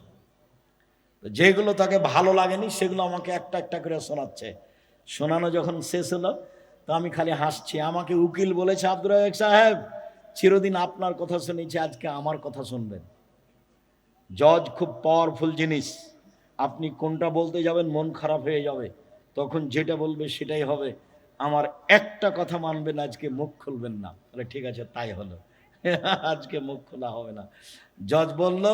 যেগুলো তাকে ভালো লাগেনি সেগুলো আমাকে একটা একটা করে শোনাচ্ছে। শোনানো যখন শেষ হলো, তো আমি খালি হাসছি। আমাকে উকিল বলেছে, আব্দুর রাজ্জাক সাহেব, চিরদিন আপনার কথা শুনেছি, আজকে আমার কথা শুনবেন। জজ খুব পাওয়ারফুল জিনিস। আপনি কোনটা বলতে যাবেন মন খারাপ হয়ে যাবে, তখন যেটা বলবে সেটাই হবে। আমার একটা কথা মানবেন, আজকে মুখ খুলবেন না। তাহলে ঠিক আছে, তাই হলো। আজকে মুখ খোলা হবে না। জজ বলল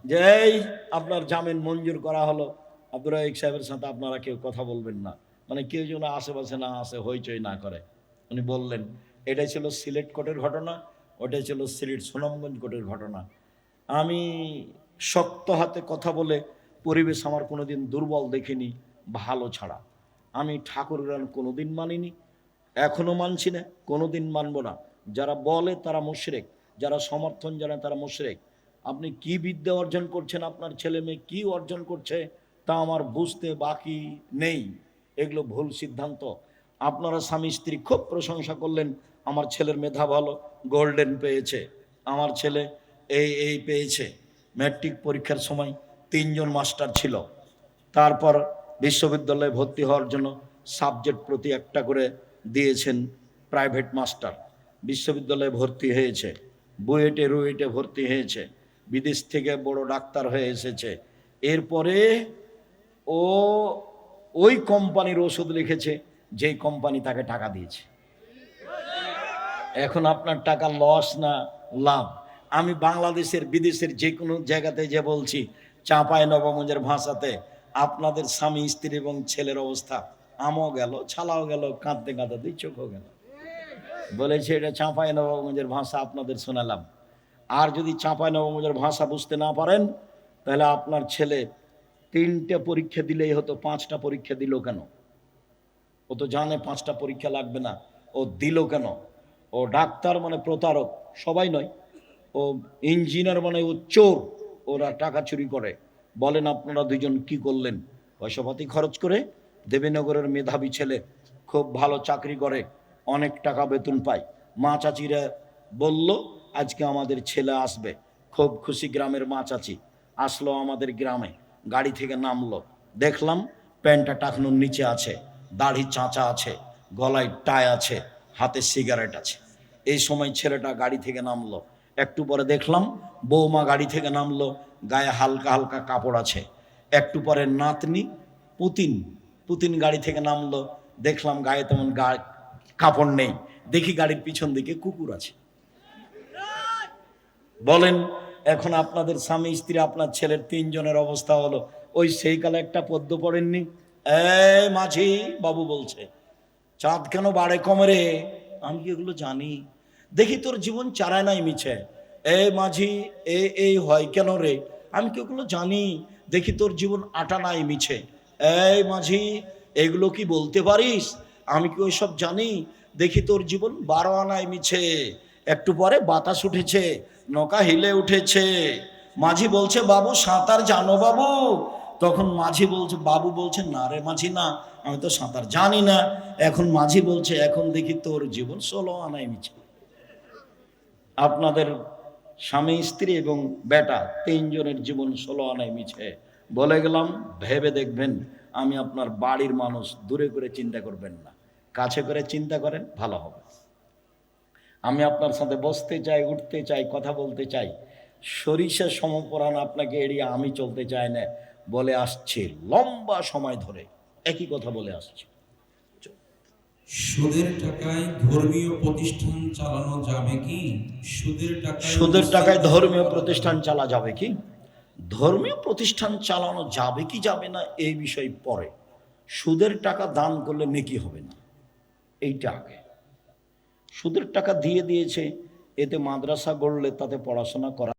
যে, এই আপনার জামিন মঞ্জুর করা হলো, আব্দুর রাজ্জাক সাহেবের সাথে আপনারা কেউ কথা বলবেন না, মানে কেউ যেন আশেপাশে না আসে, হইচই না করে। উনি বললেন, এটাই ছিল সিলেট কোর্টের ঘটনা, ওটাই ছিল সিলেট সুনামগঞ্জ কোর্টের ঘটনা। আমি শক্ত হাতে কথা বলে পরিবেশ আমার কোনোদিন দুর্বল দেখিনি, ভালো ছাড়া। আমি ঠাকুরের গান কোনোদিন মানিনি, এখনো মানছি না, কোনোদিন মানব না। যারা বলে তারা মুশরিক, যারা সমর্থন জানায় তারা মুশরিক। আপনি কি বিদ্যা অর্জন করছেন, আপনার ছেলে মেয়ে কি অর্জন করছে, তা আমার বুঝতে বাকি নেই। এগুলো ভুল সিদ্ধান্ত। আপনারা স্বামী স্ত্রী খুব প্রশংসা করলেন, আমার ছেলের মেধা ভালো, গোল্ডেন পেয়েছে, আমার ছেলে এই পেয়েছে। ম্যাট্রিক পরীক্ষার সময় 3 জন মাস্টার ছিল। তারপর বিশ্ববিদ্যালয়ে ভর্তি হওয়ার জন্য সাবজেক্ট প্রতি একটা করে দিয়েছেন প্রাইভেট মাস্টার। বিশ্ববিদ্যালয়ে ভর্তি হয়েছে, বুয়েটে রুয়েটে ভর্তি হয়েছে, বিদেশ থেকে বড় ডাক্তার হয়ে এসেছে। এরপরে ও ওই কোম্পানির ওষুধ লিখেছে যেই কোম্পানি তাকে টাকা দিয়েছে। এখন আপনার টাকা লস না লাভ? আমি বাংলাদেশের বিদেশের যে কোনো জায়গাতে যে বলছি, চাঁপাইনবাবগঞ্জের ভাষাতে, আপনাদের স্বামী স্ত্রী এবং ছেলের অবস্থা আমও গেল, ছালাও গেল, কাঁদতে কাঁদতে 2 চোখও গেল। বলেছে এটা চাঁপাইনবাবগঞ্জের ভাষা, আপনাদের শোনালাম। আর যদি চাঁপাইনবাবগঞ্জের ভাষা বুঝতে না পারেন, তাহলে আপনার ছেলে 3টে পরীক্ষা দিলেই হতো, 5টা পরীক্ষা দিল কেন? ও তো জানে 5টা পরীক্ষা লাগবে না, ও দিল কেন? ও ডাক্তার মানে প্রতারক, সবাই নয়। ও ইঞ্জিনিয়ার মানে ও চোর, ওরা টাকা চুরি করে। বলেন আপনারা দুজন কি করলেন? পয়সাপাতি খরচ করে দেবীনগরের মেধাবী ছেলে, খুব ভালো চাকরি করে, অনেক টাকা বেতন পায়। মা চাচিরা বলল আজকে আমাদের ছেলে আসবে, খুব খুশি। গ্রামের মা চাচি আসলো আমাদের গ্রামে, গাড়ি থেকে নামলো, দেখলাম প্যান্টটা টাকনুর নিচে আছে, দাড়ি চাঁচা আছে, গলায় টাই আছে, হাতে সিগারেট আছে। এই সময় ছেলেটা গাড়ি থেকে নামলো। একটু পরে দেখলাম বৌমা গাড়ি থেকে নামলো, গায়ে হালকা হালকা কাপড় আছে। একটু পরে নাতনি পুতিন পুতিন গাড়ি থেকে নামলো, দেখলাম গায়ে তেমন কাপড় নেই। দেখি গাড়ির পিছন দিকে কুকুর আছে। বলেন এখন আপনাদের স্বামী স্ত্রী, আপনার ছেলের তিনজনের অবস্থা হলো ওই সেই কালে একটা পদ্য পড়েননি, এই মাঝি বাবু বলছে চাঁদ কেন বাড়ে কমে রে? আমি কি এগুলো জানি? দেখি তোর জীবন চারায় নাই মিছে। এই মাঝি এই হয় কেন রে? আমি কি ওগুলো জানি? দেখি তোর জীবন আটা নাই মিছে। এই মাঝি এগুলো কি বলতে পারিস? আমি কি ওইসব জানি? দেখি তোর জীবন 12 আনায় মিছে। একটু পরে বাতাস উঠেছে, নৌকা হিলে উঠেছে। মাঝি বলছে বাবু সাঁতার জানো বাবু? তখন মাঝি বলছে, বাবু বলছে না রে মাঝি না, আমি তো সাঁতার জানি না। এখন মাঝি বলছে এখন দেখি তোর জীবন 16 আনায় মিছে। আপনাদের স্বামী স্ত্রী এবং বেটা তিনজনের জীবন 16 আনায় মিছে। বলে গেলাম ভেবে দেখবেন, আমি আপনার বাড়ির মানুষ, দূরে করে চিন্তা করবেন না, কাছে করে চিন্তা করেন, ভালো হবে। আমি আপনার সাথে বসতে চাই, উঠতে চাই, কথা বলতে চাই। সরিষা সমপরাণ আপনাকে এড়িয়ে আমি চলতে চাই না, বলে আসছে লম্বা সময় ধরে একই কথা বলে আসছে। সুদের টাকায় ধর্মীয় প্রতিষ্ঠান চালানো যাবে কি? সুদের টাকায় ধর্মীয় প্রতিষ্ঠান চালা যাবে কি? ধর্মীয় প্রতিষ্ঠান চালানো যাবে কি যাবে না এই বিষয় পরে। সুদের টাকা দান করলে নেকি হবে না, এইটা আগে। সুদের টাকা দিয়ে দিয়েছে, এতে মাদ্রাসা গড়লে তাতে পড়াশোনা করা